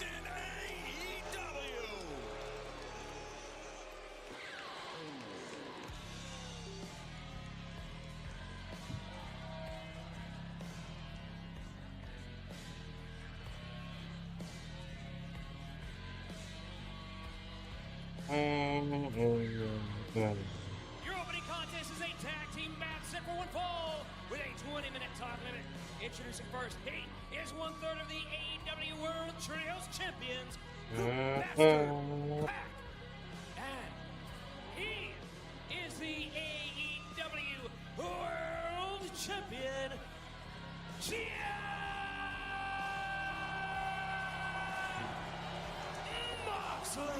in AEW. Your opening contest is a tag team match set for one fall with a 20-minute time limit. Introducing first, he is 1/3 of the AEW World Trios Champions, the Bastard Pack. And he is the AEW World Champion, Moxley.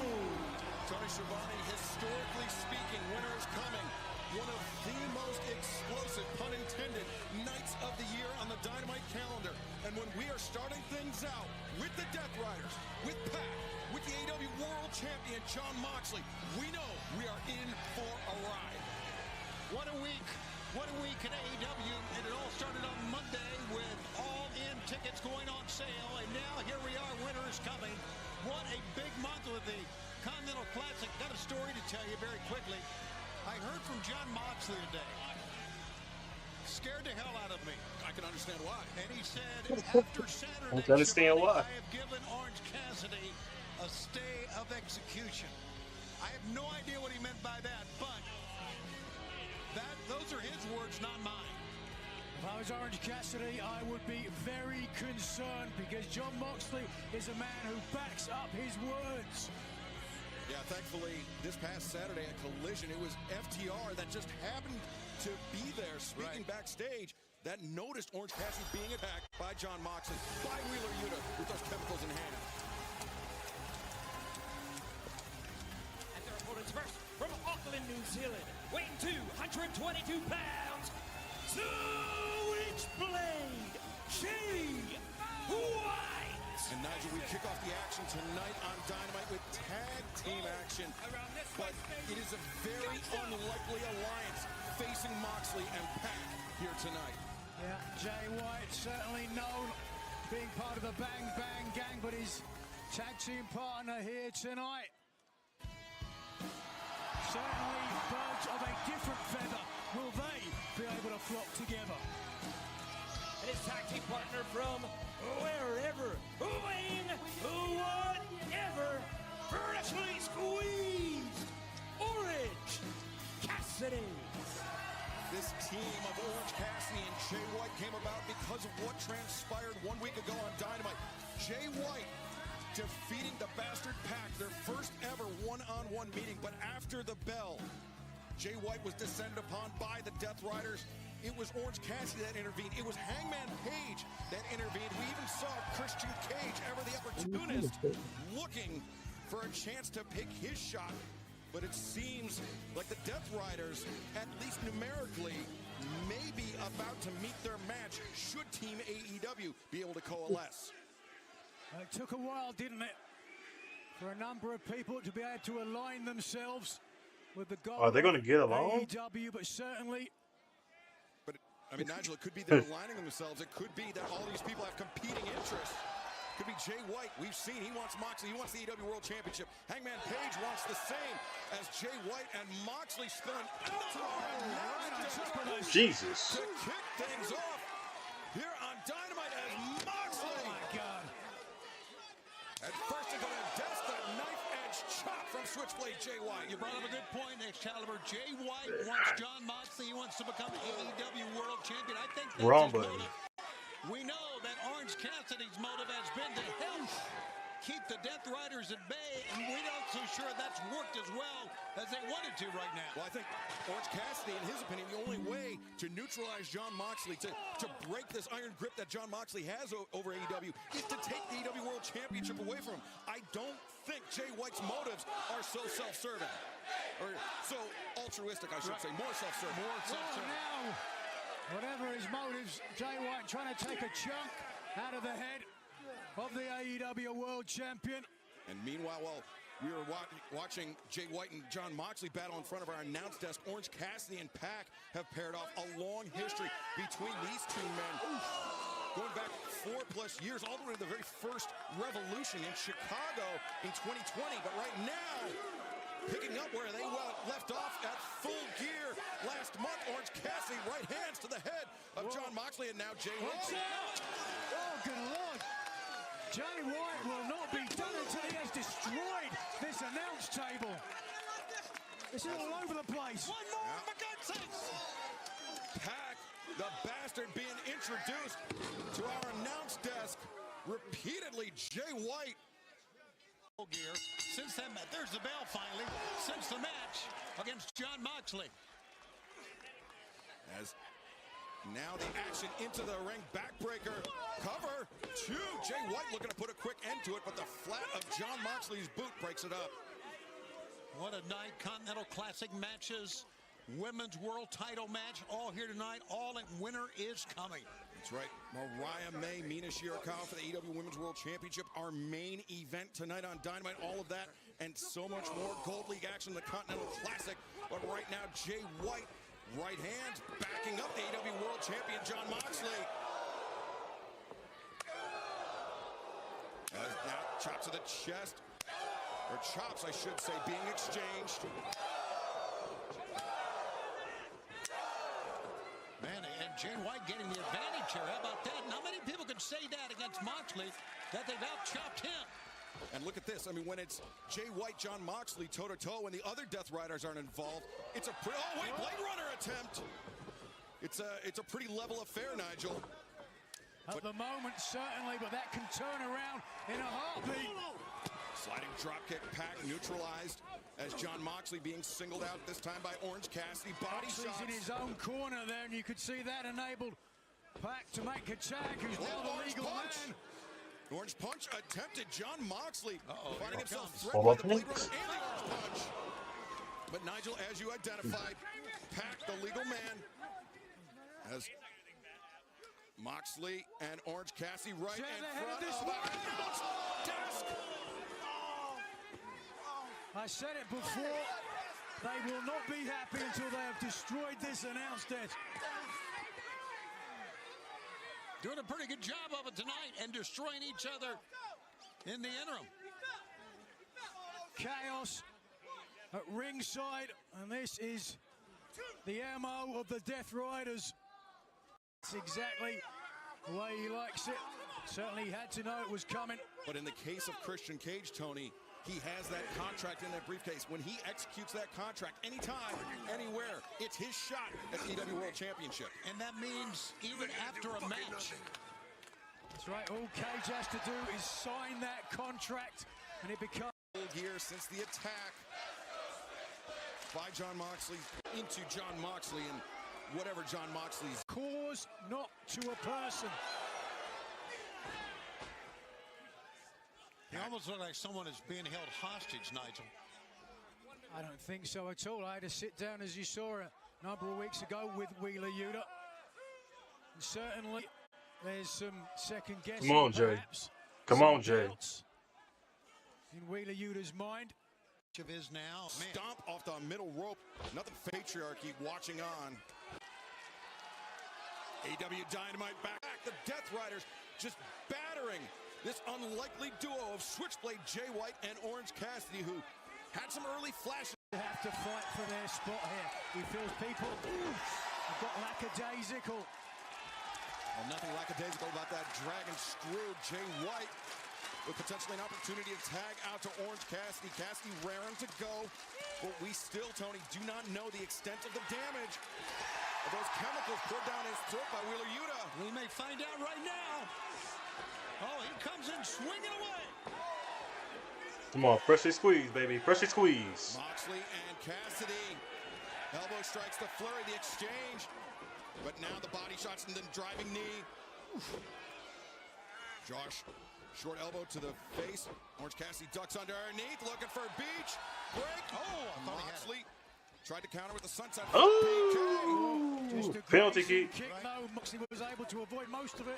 Tony Schiavone, historically speaking, winter is coming. One of the most explosive, pun intended, nights of the year on the Dynamite calendar. And when we are starting things out with the Death Riders, with Pac, with the AEW World Champion Jon Moxley, we know we are in for a ride. What a week. What a week in AEW. And it all started on Monday with all-in tickets going on sale. And now here we are, winter is coming. What a big month with the Continental Classic. Got a story to tell you very quickly. I heard from Jon Moxley today. Scared the hell out of me. I can understand why. And he said, after Saturday, I can understand why. I have given Orange Cassidy a stay of execution. I have no idea what he meant by that, but those are his words, not mine. If I was Orange Cassidy, I would be very concerned because Jon Moxley is a man who backs up his words. Yeah, thankfully, this past Saturday at Collision, it was FTR that just happened to be there speaking backstage that noticed Orange Cassidy being attacked by Jon Moxley, by Wheeler Yuta with those chemicals in hand. And their opponents first, from Auckland, New Zealand, weighing 222 pounds, Switchblade Jay White. And Nigel, we kick off the action tonight on Dynamite with tag team action, but it is a very unlikely alliance facing Moxley and Pac here tonight. Yeah, Jay White certainly known being part of the Bang Bang Gang, but his tag team partner here tonight. Certainly birds of a different feather. Will they be able to flock together? And his tag team partner from wherever, weighing whatever, freshly squeezed, Orange Cassidy. This team of Orange Cassidy and Jay White came about because of what transpired 1 week ago on Dynamite. Jay White defeating the Bastard Pack, their first ever one-on-one meeting, but after the bell, Jay White was descended upon by the Death Riders. It was Orange Cassidy that intervened. It was Hangman Page that intervened. We even saw Christian Cage, ever the opportunist, looking for a chance to pick his shot. But it seems like the Death Riders, at least numerically, may be about to meet their match should Team AEW be able to coalesce. It took a while, didn't it, for a number of people to be able to align themselves with the goal. Are they going to get along? AEW, but certainly. But, I mean, Nigel, it could be they're aligning themselves. It could be that all these people have competing interests. Could be Jay White. We've seen he wants Moxley. He wants the AEW World Championship. Hangman Page wants the same as Jay White, and Moxley spilling Jesus. to kick things off here on Dynamite as Moxley. Oh, my God. At first, they're going to desk that knife-edge chop from Switchblade Jay White. You brought up a good point, Excalibur. Jay White wants Jon Moxley. He wants to become AEW World Champion. I think that's Wrong his button. motive. We know that Orange Cassidy's motive has been to help keep the Death Riders at bay, and we're not so sure that's worked as well as they wanted to right now. Well, I think Orange Cassidy, in his opinion, the only way to neutralize Jon Moxley, to break this iron grip that Jon Moxley has over AEW, is to take the AEW World Championship away from him. I don't think Jay White's motives are so self-serving. Or so altruistic, I should say. More self-serving. More self-serving. Now, whatever his motives, Jay White trying to take a chunk out of the head of the AEW World Champion. And meanwhile, while we were watching Jay White and Jon Moxley battle in front of our announce desk, Orange Cassidy and Pac have paired off a long history between these two men. going back 4+ years, all the way to the very first Revolution in Chicago in 2020. But right now, picking up where they left off at Full Gear last month. Orange Cassidy, right hands to the head of Jon Moxley, and now Jay White. Oh, good Lord. Jay White will not be done until he has destroyed this announce table. This is all over the place. One more, for God's sakes. Pac, the bastard, being introduced to our announce desk repeatedly. Jay White. Gear. Since then, there's the bell finally. Since the match against Jon Moxley. As now the action into the ring, backbreaker, cover, 2. Jay White looking to put a quick end to it, but the flat of Jon Moxley's boot breaks it up. What a night. Continental Classic matches, Women's World Title match, all here tonight. All in. Winner is coming. That's right. Mariah May, Mina Shirakawa for the AEW Women's World Championship. Our main event tonight on Dynamite. All of that and so much more. Gold League action, the Continental Classic. But right now, Jay White, right hand, backing up the AEW World Champion, Jon Moxley. Now, chops to the chest. Or chops, I should say, being exchanged. Man, and Jay White getting the advantage here. How about that? Not many people can say that against Moxley, that they've out-chopped him. And look at this. I mean, when it's Jay White, Jon Moxley, toe-to-toe, when the other Death Riders aren't involved, it's a oh, wait, Blade Runner attempt. It's a pretty level affair, Nigel. At the moment, certainly, but that can turn around in a heartbeat. Sliding dropkick, Pac neutralized as Jon Moxley being singled out this time by Orange Cassidy. Body Moxley's shots. in his own corner there, and you could see that enabled Pac to make a tag, who's now the legal man. Orange punch attempted. Jon Moxley finding himself comes. threatened by the Blade Runner and the Orange punch. But Nigel, as you identified, Pac, the legal man, as Moxley and Orange Cassidy right in front of our announce desk. I said it before, they will not be happy until they have destroyed this announce desk. Doing a pretty good job of it tonight and destroying each other in the interim. Chaos at ringside, and this is the MO of the Death Riders. It's exactly the way he likes it. Certainly had to know it was coming. But in the case of Christian Cage, Tony, he has that contract in that briefcase. When he executes that contract, anytime, anywhere, it's his shot at the AEW World Championship. And that means even after a match. That's right, all Cage has to do is sign that contract, and it becomes... Here since the attack by Jon Moxley into Jon Moxley and whatever Jon Moxley's... Cause, not to a person. It almost looks like someone is being held hostage, Nigel. I don't think so at all. I had to sit down, as you saw a number of weeks ago, with Wheeler Yuta. And certainly, there's some second guessing. Come on, Jay. Come on, Jay. In Wheeler Yuta's mind. Of is now. Stomp off the middle rope. Nothing patriarchy watching on. AEW Dynamite back. The Death Riders just battering this unlikely duo of Switchblade Jay White and Orange Cassidy, who had some early flashes. They have to fight for their spot here. He feels people have got lackadaisical. Well, nothing lackadaisical about that dragon screw. Jay White with potentially an opportunity to tag out to Orange Cassidy. Cassidy raring to go, but we still, Tony, do not know the extent of the damage of those chemicals poured down his throat by Wheeler Yuta. We may find out right now. Oh, he comes in swinging away. Come on, freshly squeezed, baby. Freshly squeezed. Moxley and Cassidy. Elbow strikes, the flurry, the exchange. But now the body shots and then driving knee. Oof. Josh, short elbow to the face. Orange Cassidy ducks underneath, looking for a beach. Break. Oh, Moxley tried to counter with the sunset. Oh, penalty kick. No, Moxley was able to avoid most of it.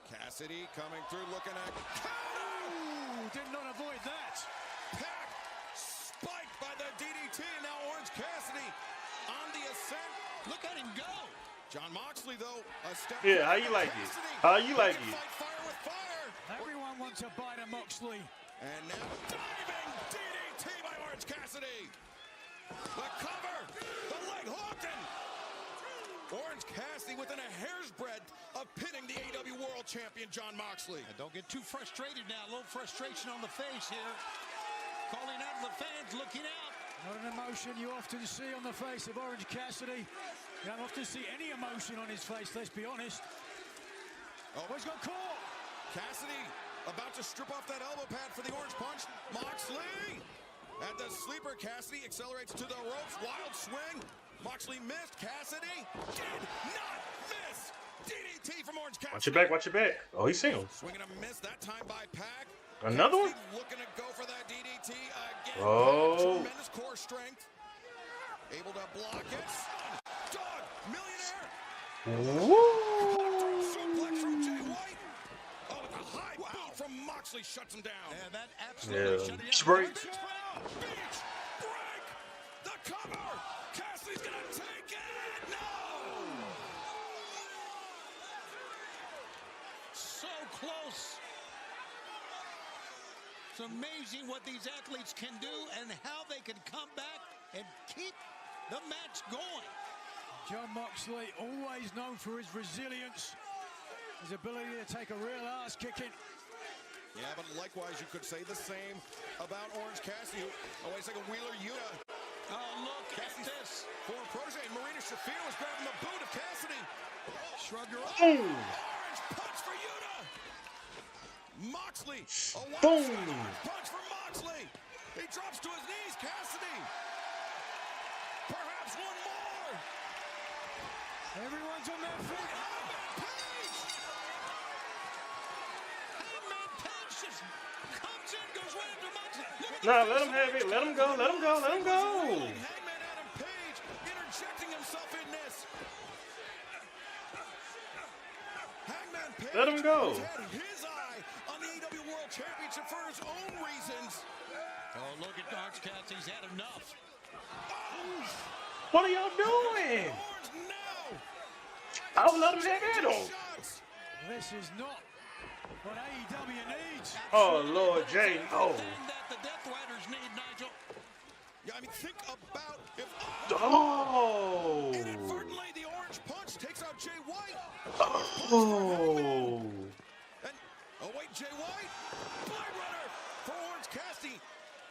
Cassidy coming through, looking at... Ooh, did not avoid that. Pac spiked by the DDT. Now Orange Cassidy on the ascent. Look at him go. Jon Moxley Moxley, though, a step Yeah, how you like it? How you like it? Fight fire with fire. Everyone wants a bite of Moxley. And now diving DDT by Orange Cassidy. The cover, the leg hooked, and Orange Cassidy within a hair's breadth of pinning the AEW World Champion Jon Moxley. And don't get too frustrated now. A little frustration on the face here. Calling out to the fans, looking out. Not an emotion you often see on the face of Orange Cassidy. You don't often see any emotion on his face, let's be honest. Oh, he's got caught. Cassidy about to strip off that elbow pad for the orange punch. Moxley at the sleeper. Cassidy accelerates to the ropes. Wild swing. Moxley missed. Cassidy did not miss. DDT from Orange Cassidy. Watch your back, watch your back. Oh, he's seen him. Swinging a miss that time by Pac. Another one? Cassidy looking to go for that DDT again. Oh. Tremendous core strength. Able to block it. Dog, millionaire. Woo! Suplex from Jay White. Oh, with a high boot from Moxley shuts him down. And that absolutely shut it down. Break. Beach break. The cover. Cassidy's gonna take it. No. So close. It's amazing what these athletes can do and how they can come back and keep the match going. Jon Moxley, always known for his resilience, his ability to take a real ass kicking. Yeah, but likewise, you could say the same about Orange Cassidy. Oh, wait a second, Wheeler Yuta. Oh, look Cassidy's at this. former protege, Marina Shafir was grabbing the boot of Cassidy. Shrug your off. Boom! Orange punch for Yuta. Moxley. A wild Boom. swing orange punch for Moxley. He drops to his knees. Cassidy. Perhaps one more. Everyone's on their feet. Page. Hangman Page just comes in, goes right after Moxley. Look at Nah, let him have it. Let him go. Let him go. Let him go. Hangman Adam Page interjecting himself in this. Hangman Page Let him go. has had his eye on the AEW World Championship for his own reasons. Oh, look at Orange Cassidy. He's had enough. What are y'all doing? Orange now. I'll let him have it on. Shots. This is not what AEW needs. Oh, Lord, Jay, no. Thing that the Death Riders need, Nigel. Yeah, I mean, think about if Oh. inadvertently the orange punch takes out Jay White. Oh. And, oh wait, Jay White, Blade Runner for Orange Cassidy.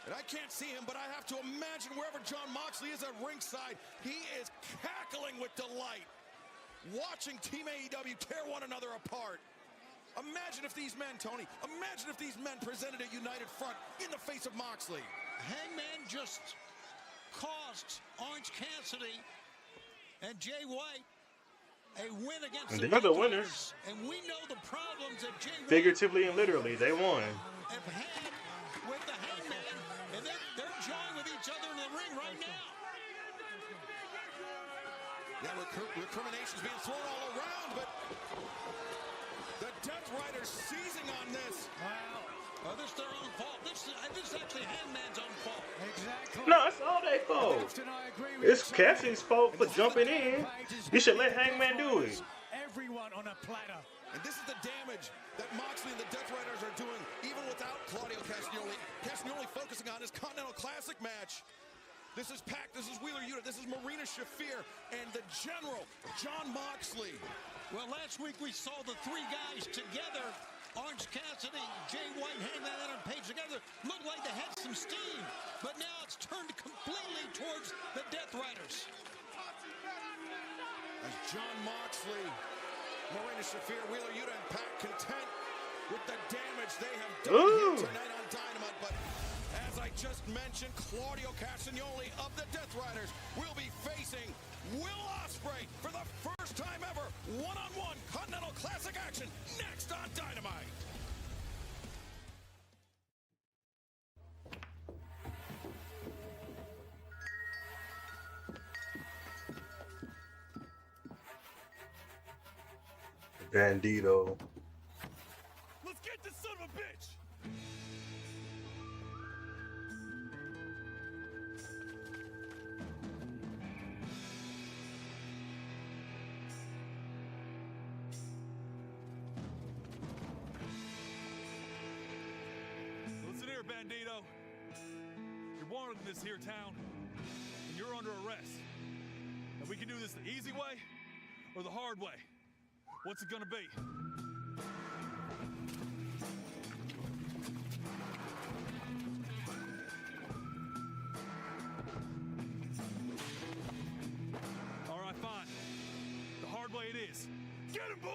And I can't see him, but I have to imagine wherever Jon Moxley is at ringside, he is cackling with delight, watching Team AEW tear one another apart. Imagine if these men, Tony, imagine if these men presented a united front in the face of Moxley. Hangman just cost Orange Cassidy and Jay White a win against And the they're the Death winners. Riders. And we know the problems that Jay White Figuratively and literally, they won. have had with the Hangman, and they're jawing with each other in the ring right now. Yeah, recriminations being thrown all around, but the Death Riders seizing on this. Wow, This is their own fault. This is actually Hangman's own fault. exactly. No, it's all their fault. Often I agree with It's you. Cassie's fault for jumping in. You should let Hangman do it. Everyone on a platter. And this is the damage that Moxley and the Death Riders are doing, even without Claudio Castagnoli. Castagnoli focusing on his Continental Classic match. This is Pac, this is Wheeler Yuta, this is Marina Shafir, and the General, Jon Moxley. Well, last week we saw the three guys together, Orange Cassidy, Jay White, Hangman Adam Page together, looked like they had some steam. But now it's turned completely towards the Death Riders. As Jon Moxley, Marina Shafir, Wheeler Yuta, and Pac content with the damage they have done here tonight on Dynamite. But as I just mentioned, Claudio Castagnoli of the Death Riders will be facing Will Ospreay for the first time ever. One-on-one Continental Classic action next on Dynamite. Bandito. Let's get this son of a bitch. Bandito. You're wanted in this here town, and you're under arrest. And we can do this the easy way or the hard way. What's it gonna be? All right, fine. The hard way it is. Get him, boys!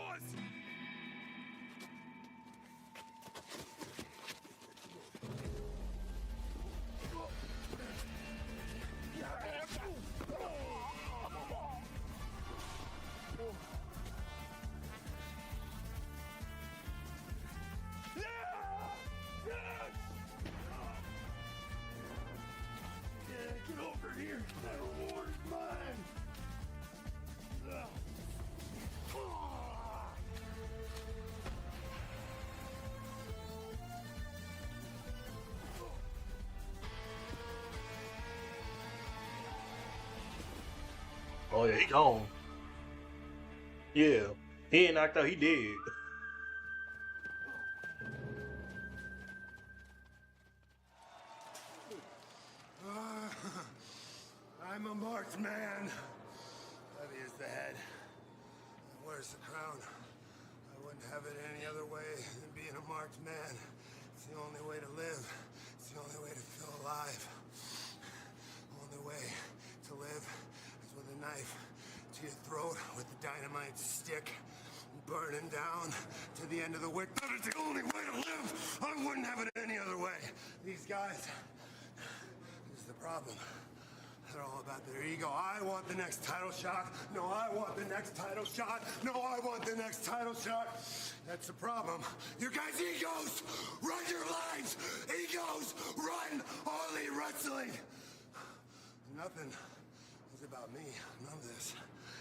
Get over here. That reward is mine. Oh yeah, he gone. Yeah, he ain't knocked out. He dead. I'm a marked man. Heavy is the head. Where's the crown? I wouldn't have it any other way than being a marked man. It's the only way to live. It's the only way to feel alive. Only way to live is with a knife to your throat with the dynamite stick, burning down to the end of the wick. That is the only way to live. I wouldn't have it any other way. These guys, this is the problem. They're all about their ego. I want the next title shot. No, I want the next title shot. No, I want the next title shot. That's the problem. You guys' egos run your lives. Egos run Harley Wrestling. Nothing is about me. None of this.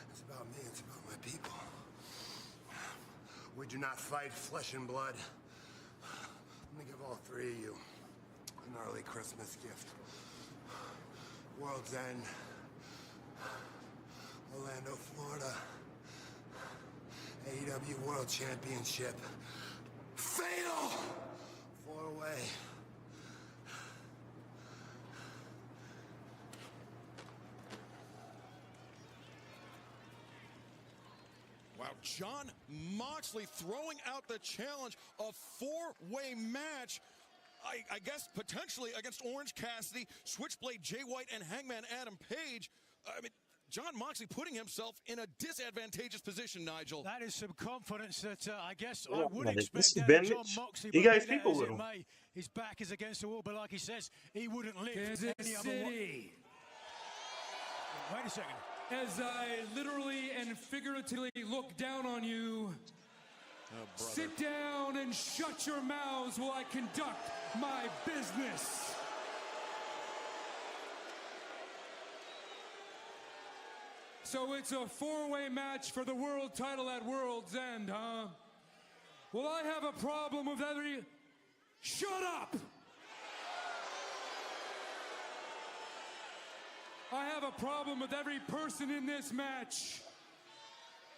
It's about me. It's about my people. We do not fight flesh and blood. Let me give all three of you an early Christmas gift. World's End, Orlando, Florida, AEW World Championship, fatal 4-way. Wow, Jon Moxley throwing out the challenge of four-way match. I guess potentially against Orange Cassidy, Switchblade Jay White, and Hangman Adam Page. I mean, Jon Moxley putting himself in a disadvantageous position, Nigel. That is some confidence that I guess Yeah, I would man, expect this is out of Jon vintage. Moxley. He But got be his that people as with it him. may, his back is against the wall, but like he says, he wouldn't live Kansas any other City. Wait a second. As I literally and figuratively look down on you, sit down and shut your mouths while I conduct my business. So it's a four-way match for the world title at World's End, huh? Well, I have a problem with every... Shut up! I have a problem with every person in this match.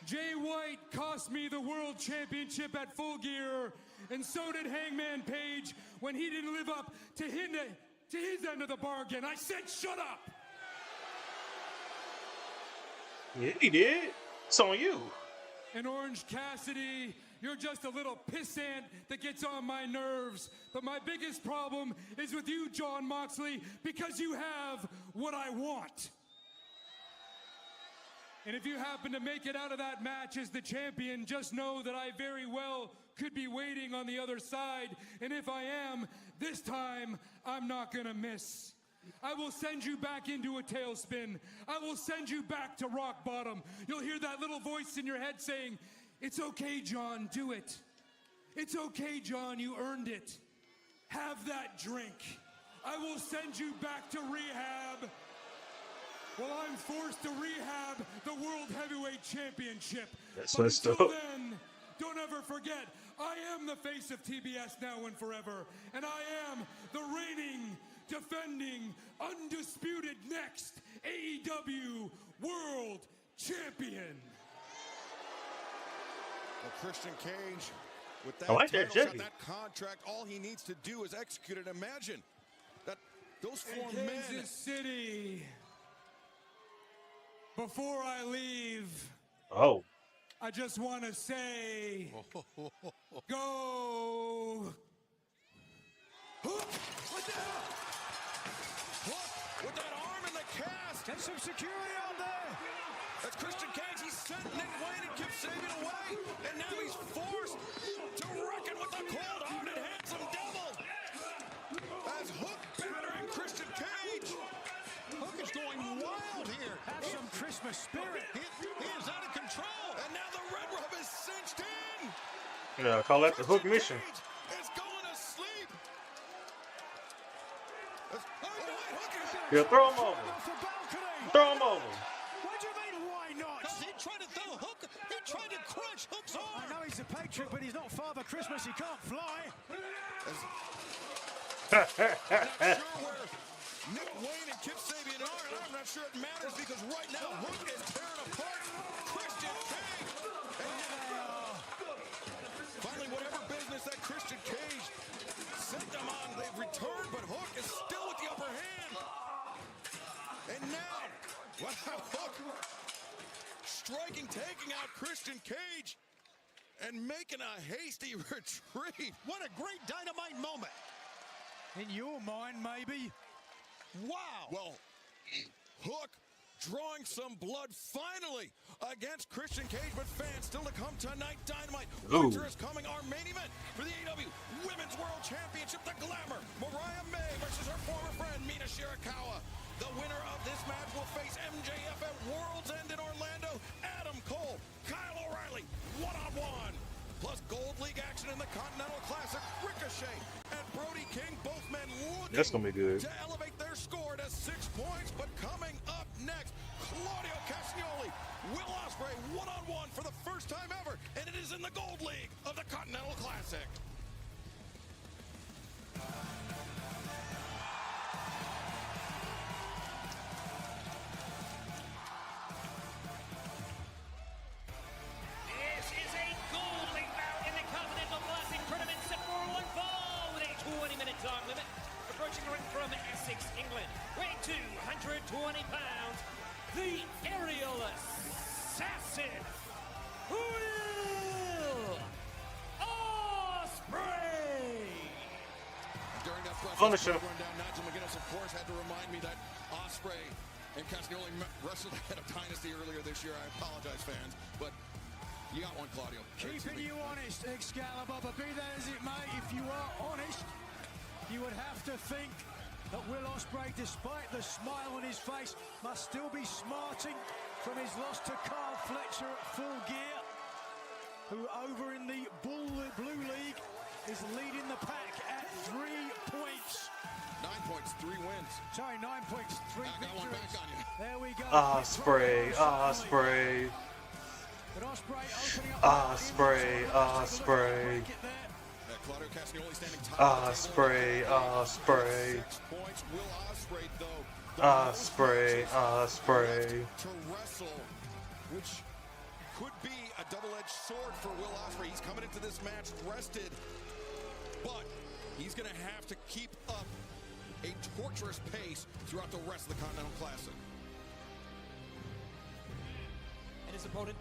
Jay White cost me the World Championship at Full Gear, and so did Hangman Page when he didn't live up to his end of the bargain. I said shut up! Yeah, he did. It's on you. And Orange Cassidy, you're just a little pissant that gets on my nerves. But my biggest problem is with you, Jon Moxley, because you have what I want. And if you happen to make it out of that match as the champion, just know that I very well could be waiting on the other side. And if I am, this time, I'm not gonna miss. I will send you back into a tailspin. I will send you back to rock bottom. You'll hear that little voice in your head saying, "It's okay, Jon, do it. It's okay, Jon, you earned it. Have that drink. I will send you back to rehab." Well, I'm forced to rehab the World Heavyweight Championship. That's but messed until up. then, don't ever forget, I am the face of TBS now and forever. And I am the reigning, defending, undisputed next AEW World Champion. Well, Christian Cage With that I like that title shot, jacket. that contract, all he needs to do is execute it. Imagine that those four In men. Kansas City, before I leave, Oh. I just want to say, go. Hook with that arm in the cast. Get some security on there. That's Christian Cage. He sent Nick Wayne and Kip Sabian away, and now he's forced to reckon with the cold-hearted handsome devil. As Hook battering Christian Cage. Hook is going wild here. Have some Christmas spirit. He is out of control. And now the red rub is cinched in. Yeah, call that the Hook mission. Is going to sleep. Yeah, throw him over. Off the balcony. Throw him over. What do you mean, why not? He tried to throw Hook. He tried to crush Hook's I arm. know he's a patriot, but he's not Father Christmas. He can't fly. I'm not sure where Nick Wayne and Kip Sabian are, and I'm not sure it matters because right now Hook is tearing apart Christian Cage. Finally, whatever business that Christian Cage sent them on, they've returned, but Hook is still with the upper hand. And now, wow, Hook striking, taking out Christian Cage and making a hasty retreat. What a great Dynamite moment. In your mind, maybe. Wow. Well, Hook drawing some blood finally against Christian Cage, but fans still to come tonight. Dynamite. Ooh. Winter is coming. Our main event for the AEW Women's World Championship. The Glamour, Mariah May versus her former friend Mina Shirakawa. The winner of this match will face MJF at World's End in Orlando. Adam Cole, Kyle O'Reilly, one-on-one. Plus Gold League action in the Continental Classic. Ricochet and Brody King, both men looking That's gonna be good. to elevate their score to 6 points. But coming up next, Claudio Castagnoli, Will Ospreay, one-on-one for the first time ever, and it is in the Gold League of the Continental Classic. This is a Gold League bout in the Continental Classic Tournament set for one fall with a 20-minute time limit. Approaching the ring from Essex, England, weighing 220 pounds, the aerial assassin, Will Ospreay. During that press Punisher. rundown, Nigel McGuinness, of course, had to remind me that Ospreay and Castagnoli wrestled ahead of Dynasty earlier this year. I apologize, fans, but you got one, Claudio. Keeping you honest, Excalibur, but be that as it may, if you are honest, you would have to think that Will Ospreay, despite the smile on his face, must still be smarting from his loss to Carl Fletcher at Full Gear, who over in the Blue League is leading the pack at 3 points. 9 points, 3 wins. Sorry, 9 points, 3 I got one victories. back on you. There we go. Ospreay, Ospreay. But Ospreay opening up. Ospreay, Ospreay. Claudio Castagnoli standing top Ospreay, Ospreay. 6 points. Will Ospreay, though. Ospreay, Ospreay. To wrestle, which could be a double-edged sword for Will Ospreay. He's coming into this match rested, but he's going to have to keep up a torturous pace throughout the rest of the Continental Classic. And his opponent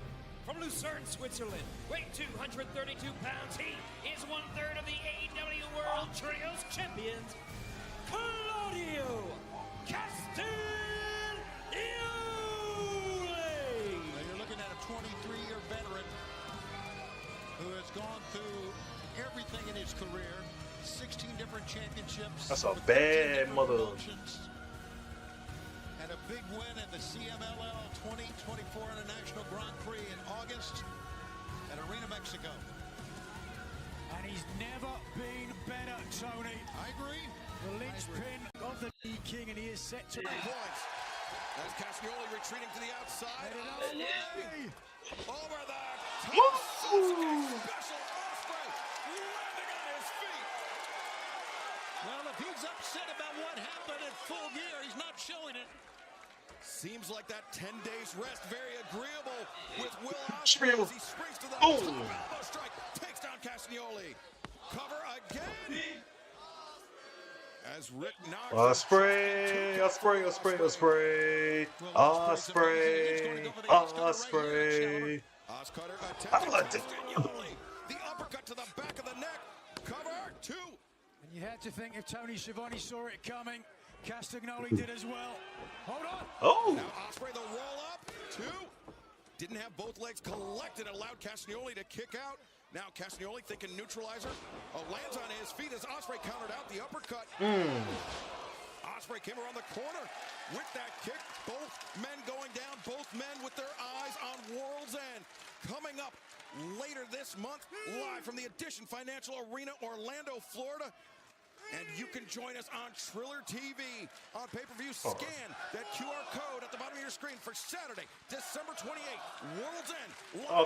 from Lucerne, Switzerland, weighing 232 pounds, he is 1/3 of the AEW World Trios Champions, Claudio Castagnoli. Now you're looking at a 23-year veteran who has gone through everything in his career, 16 different championships. That's a with 13 bad different mother. promotions, and a big win in the CMLL 2024 International Grand Prix in August at Arena, Mexico. And he's never been better, Tony. I agree. The linchpin of the King, and he is set to Points. As Castagnoli retreating to the outside. Ospreay. Over the top. Woo! Special Ospreay landing on his feet. Well, if he's upset about what happened at Full Gear, he's not showing it. Seems like that 10 days rest very agreeable with Will Ospreay as he springs to the top. Elbow strike takes down Castagnoli. Cover again. As Rick knocks Ospreay. I like it. The uppercut to the back of the neck. Cover 2. And you had to think if Tony Schiavone saw it coming, Castagnoli did as well. Hold on. Oh. Now Ospreay the roll up. 2. Didn't have both legs collected. Allowed Castagnoli to kick out. Now Castagnoli thinking neutralizer. Lands on his feet as Ospreay countered out the uppercut. Ospreay came around the corner with that kick. Both men going down. Both men with their eyes on World's End. Coming up later this month, live from the Edition Financial Arena, Orlando, Florida. And you can join us on Triller TV on pay-per-view. Scan that QR code at the bottom of your screen for Saturday, December 28th, World's End.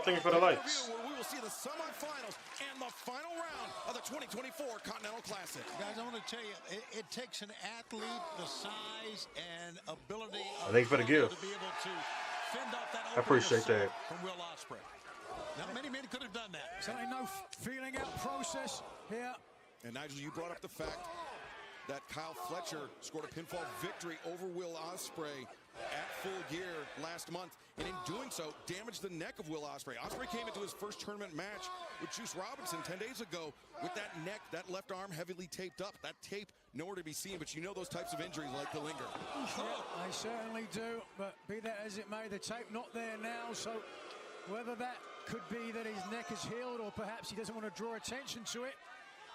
Thank you for the likes. Where we will see the semifinals and the final round of the 2024 Continental Classic. Guys, I want to tell you, it takes an athlete the size and ability of Thank you for the gift. to be able to fend off that I appreciate that. from Will Ospreay. Now, many men could have done that. Certainly no feeling out process here. And Nigel, you brought up the fact that Kyle Fletcher scored a pinfall victory over Will Ospreay at Full Gear last month, and in doing so, damaged the neck of Will Ospreay. Ospreay came into his first tournament match with Juice Robinson 10 days ago with that neck, that left arm heavily taped up. That tape nowhere to be seen, but you know those types of injuries like to linger. Yeah, I certainly do, but be that as it may, the tape not there now, so whether that could be that his neck is healed or perhaps he doesn't want to draw attention to it.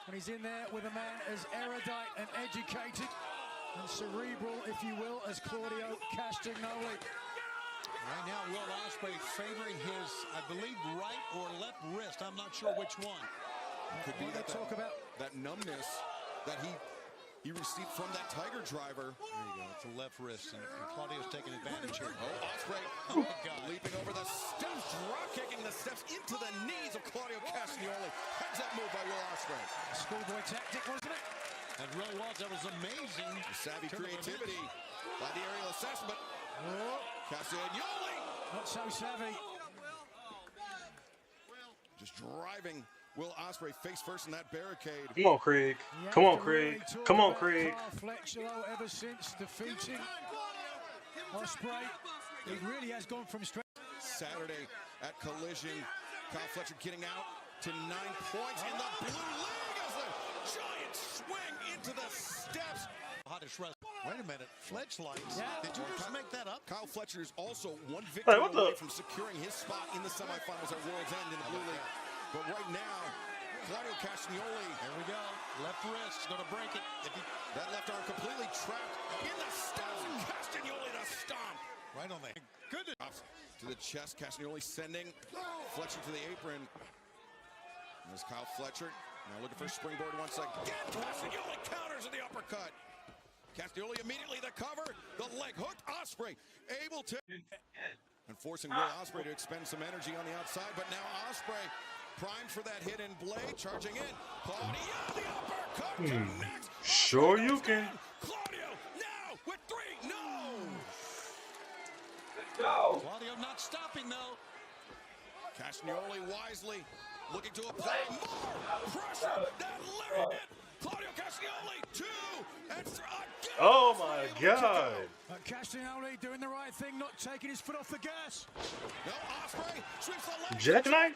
And he's in there with a man as erudite and educated and cerebral, if you will, as Claudio Castagnoli. Right now, Will Ospreay favoring his, I believe, right or left wrist. I'm not sure which one. Could be that numbness that he received from that Tiger driver. There you go. It's the left wrist, and Claudio's taking advantage here. Oh, Ospreay leaping over the steps, drop kicking the steps into the knees of Claudio Castagnoli. Heads up move by Will Ospreay. Schoolboy tactic, wasn't it? That really was. That was amazing. Savvy creativity by the aerial assassin, but Castagnoli not so savvy. just driving Will Ospreay face first in that barricade. Come on, Craig. Come on, Craig. Come on, Craig. Kyle Fletcher, ever since defeating Ospreay, he really has gone from strength. Saturday at Collision, Kyle Fletcher getting out to 9 points in the blue league as the giant swing into the steps. Hottest wrestler. Wait a minute. Fletch lights. Yeah. Did you just make that up? Kyle Fletcher is also one victory Hey, what away the? from securing his spot in the semifinals at World's End in the blue league. But right now, Claudio Castagnoli. There we go. Left wrist. Going to break it. That left arm completely trapped in the steps. And Castagnoli the stomp. Right on the goodness. To the chest. Castagnoli sending Fletcher to the apron. There's Kyle Fletcher. Now looking for a springboard once again. Castagnoli counters with the uppercut. Castagnoli immediately the cover. The leg hooked. Ospreay able to. And forcing Will Ospreay to expend some energy on the outside. But now Ospreay primed for that hidden blade. Charging in. Claudio the uppercut connects. Sure you can. Claudio now with 3. No. Claudio not stopping though. Castagnoli wisely looking to apply more pressure. That literally hit. Claudio Castagnoli 2 and 3 again. Oh my God. But Castagnoli doing the right thing, not taking his foot off the gas. No, Ospreay sweeps the leg. Jackknife?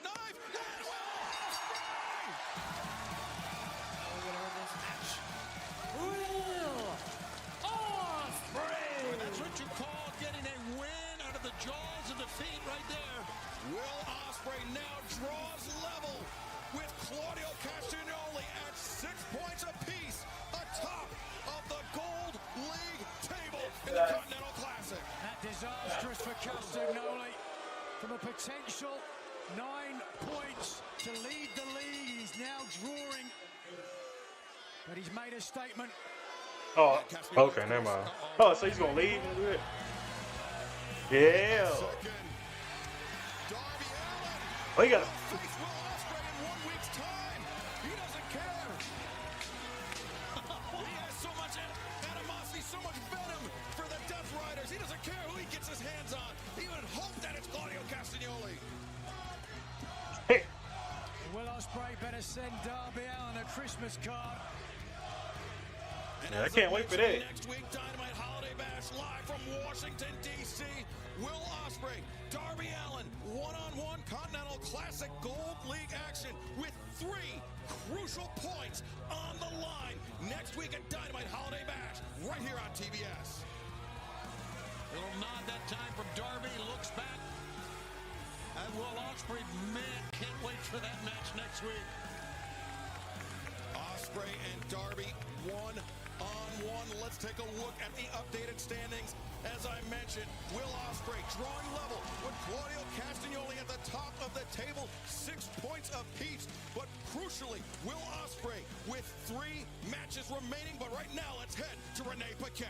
That's what you call getting a win out of the jaws of defeat right there. Will Ospreay now draws level with Claudio Castagnoli at 6 points apiece atop of the Gold League table in the Continental Classic. That disastrous for Castagnoli. From a potential 9 points to lead the league, he's now drawing. But he's made a statement. Oh, okay, never mind. Oh, so he's gonna leave and do it. Yeah. Oh, he got. Face Will Ospreay in 1 week's time. He doesn't care. He has so much animosity, so much venom for the Death Riders. He doesn't care who he Ospreay better send Darby Allin a Christmas card. And I can't wait for that. Next week, Dynamite Holiday Bash live from Washington, D.C. Will Ospreay, Darby Allin, one-on-one Continental Classic Gold League action with 3 crucial points on the line next week at Dynamite Holiday Bash right here on TBS. Little nod that time from Darby, looks back. And Will Ospreay, man, can't wait for that match next week. Ospreay and Darby one-on-one. Let's take a look at the updated standings. As I mentioned, Will Ospreay drawing level with Claudio Castagnoli at the top of the table, 6 points apiece. But crucially, Will Ospreay with 3 matches remaining. But right now, let's head to Renee Paquette.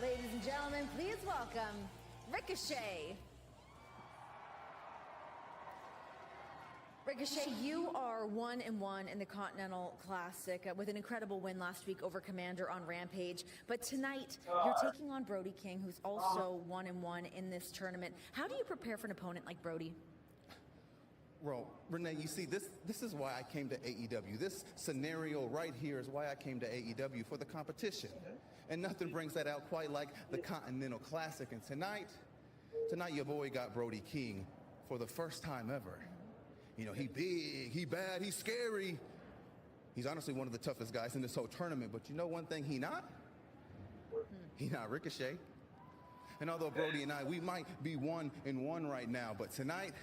Ladies and gentlemen, please welcome Ricochet. Ricochet, you are 1-1 in the Continental Classic with an incredible win last week over Commander on Rampage. But tonight, you're taking on Brody King, who's also 1-1 in this tournament. How do you prepare for an opponent like Brody? Well, Renee, you see, this is why I came to AEW. This scenario right here is why I came to AEW, for the competition. And nothing brings that out quite like the Continental Classic. And tonight your boy got Brody King for the first time ever. You know, he big, he bad, he's scary. He's honestly one of the toughest guys in this whole tournament. But you know one thing he not? He not Ricochet. And although Brody and I, we might be 1-1 right now, but tonight,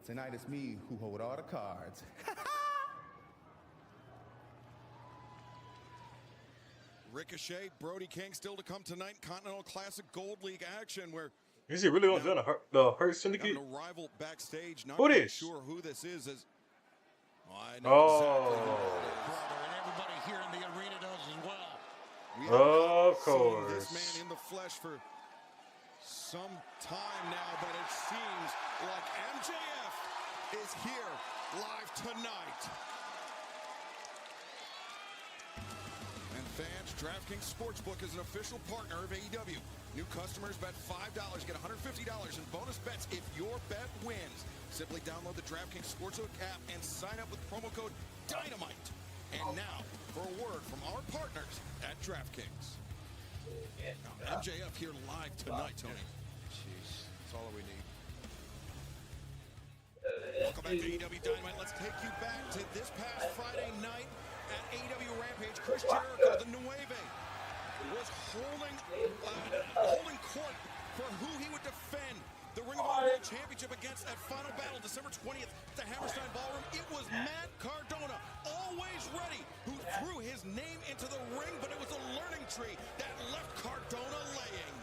tonight it's me who hold all the cards. Ricochet, Brody King still to come tonight. Continental Classic Gold League action where Is he really on the Hurt Syndicate? a rival backstage. Not Who quite this? sure who this is. I know Brother, and everybody here in the arena does as well. We Of haven't seen course. this man in the flesh for some time now, but it seems like MJF is here live tonight. And fans, DraftKings Sportsbook is an official partner of AEW. New customers bet $5, get $150 in bonus bets if your bet wins. Simply download the DraftKings Sportsbook app and sign up with promo code Dynamite. And now, for a word from our partners at DraftKings. MJF here live tonight, Tony. Jeez, that's all we need. Welcome back to AEW Dynamite. Let's take you back to this past Friday night at AEW Rampage. Chris Jericho, the Nueve, was holding court for who he would defend the Ring of Honor World Championship against at Final Battle, December 20th, at the Hammerstein Ballroom. It was Matt Cardona, always ready, who threw his name into the ring, but it was a learning tree that left Cardona laying.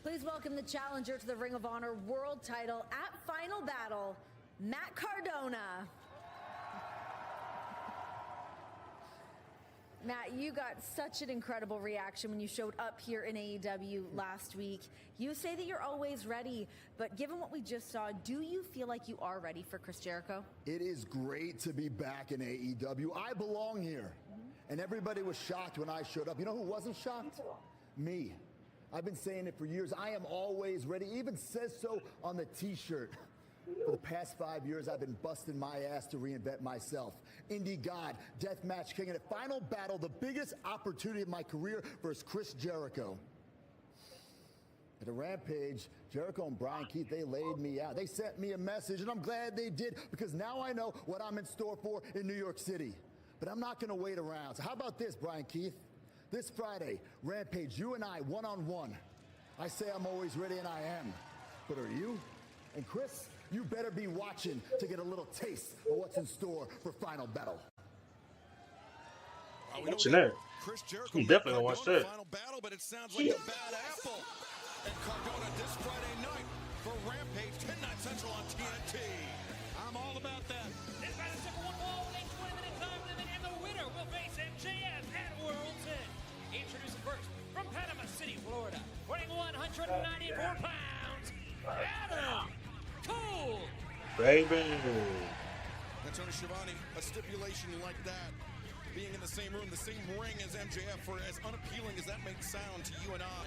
Please welcome the challenger to the Ring of Honor World title at Final Battle, Matt Cardona. Matt, you got such an incredible reaction when you showed up here in AEW last week. You say that you're always ready, but given what we just saw, do you feel like you are ready for Chris Jericho? It is great to be back in AEW. I belong here. And everybody was shocked when I showed up. You know who wasn't shocked? Me. I've been saying it for years. I am always ready. Even says so on the t-shirt. For the past 5 years, I've been busting my ass to reinvent myself. Indie God, Deathmatch King, and at Final Battle, the biggest opportunity of my career versus Chris Jericho. At a Rampage, Jericho and Brian Keith, they laid me out. They sent me a message, and I'm glad they did, because now I know what I'm in store for in New York City. But I'm not going to wait around. So how about this, Brian Keith? This Friday, Rampage, you and I, one-on-one. I say I'm always ready, and I am. But are you? And Chris, you better be watching to get a little taste of what's in store for Final Battle. Watching that. Chris Jericho I'm definitely gonna watch that. Final Battle, but it sounds like a bad apple. And Cardona this Friday night for Rampage, 10, 9 Central on TNT. I'm all about that. This battle is for one ball with a 20-minute time limit, and the winner will face MJF at World 10. Introducing first, from Panama City, Florida, weighing 194 pounds, Adam Cole. Baby. And Tony Schiavone, a stipulation like that being in the same room, the same ring as MJF, for as unappealing as that may sound to you and I,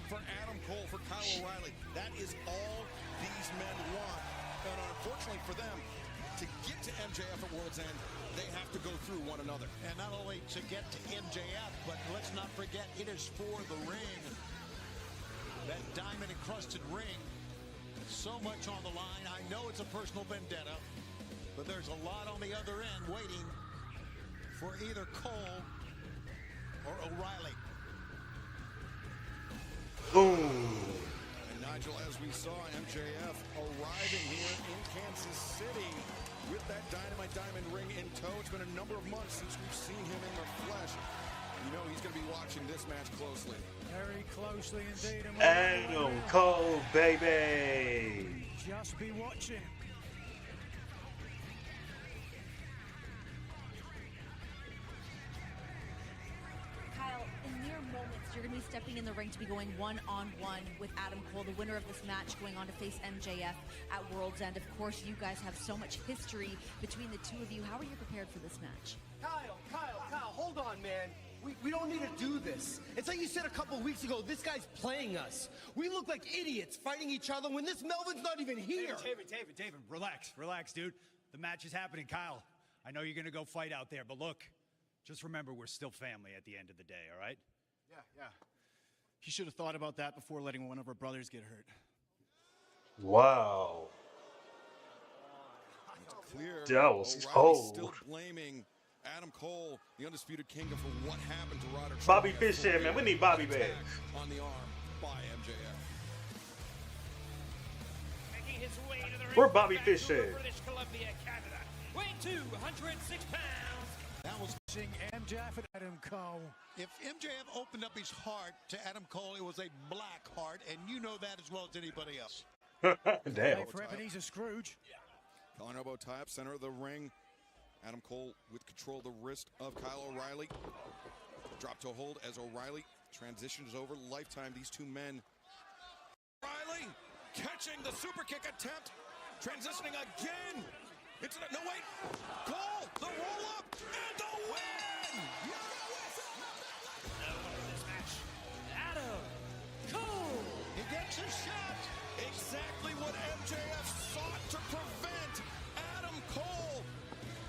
for Adam Cole, for Kyle O'Reilly, that is all these men want. And unfortunately for them, to get to MJF at World's End, they have to go through one another. And not only to get to MJF, but let's not forget it is for the ring. That diamond-encrusted ring, so much on the line. I know it's a personal vendetta, but there's a lot on the other end waiting for either Cole or O'Reilly. Boom. And Nigel, as we saw, MJF arriving here in Kansas City with that Dynamite diamond ring in tow. It's been a number of months since we've seen him in the flesh. You know he's going to be watching this match closely. Very closely indeed. Adam Cole, baby. Just be watching. Kyle, in mere moments, you're going to be stepping in the ring to be going one-on-one with Adam Cole, the winner of this match, going on to face MJF at World's End. Of course, you guys have so much history between the two of you. How are you prepared for this match? Kyle, hold on, man. We don't need to do this. It's like you said a couple weeks ago, this guy's playing us. We look like idiots fighting each other when this Melvin's not even here. David, relax, dude. The match is happening, Kyle. I know you're gonna go fight out there, but look, just remember we're still family at the end of the day, all right? Yeah. He should have thought about that before letting one of our brothers get hurt. Wow. Clear. That was O'Reilly cold. still blaming Adam Cole, the Undisputed Kingdom, for what happened to Roderick Bobby Strong. Fish here, man. We need Bobby back. On the arm by MJF. Making his way to the ring. Where Bobby Fish Vancouver, at? British Columbia, Canada. Weighing 206 pounds. That was MJF and Adam Cole. If MJF opened up his heart to Adam Cole, it was a black heart, and you know that as well as anybody else. Damn. For Ebenezer Scrooge. Collar elbow tie up, center of the ring. Adam Cole with control of the wrist of Kyle O'Reilly. Drop to a hold as O'Reilly transitions over. Lifetime, these two men. O'Reilly catching the super kick attempt. Transitioning again. Into the, no wait. Cole, the roll up, and the win! This match, Adam Cole. He gets his shot. Exactly what MJF sought to prevent. Adam Cole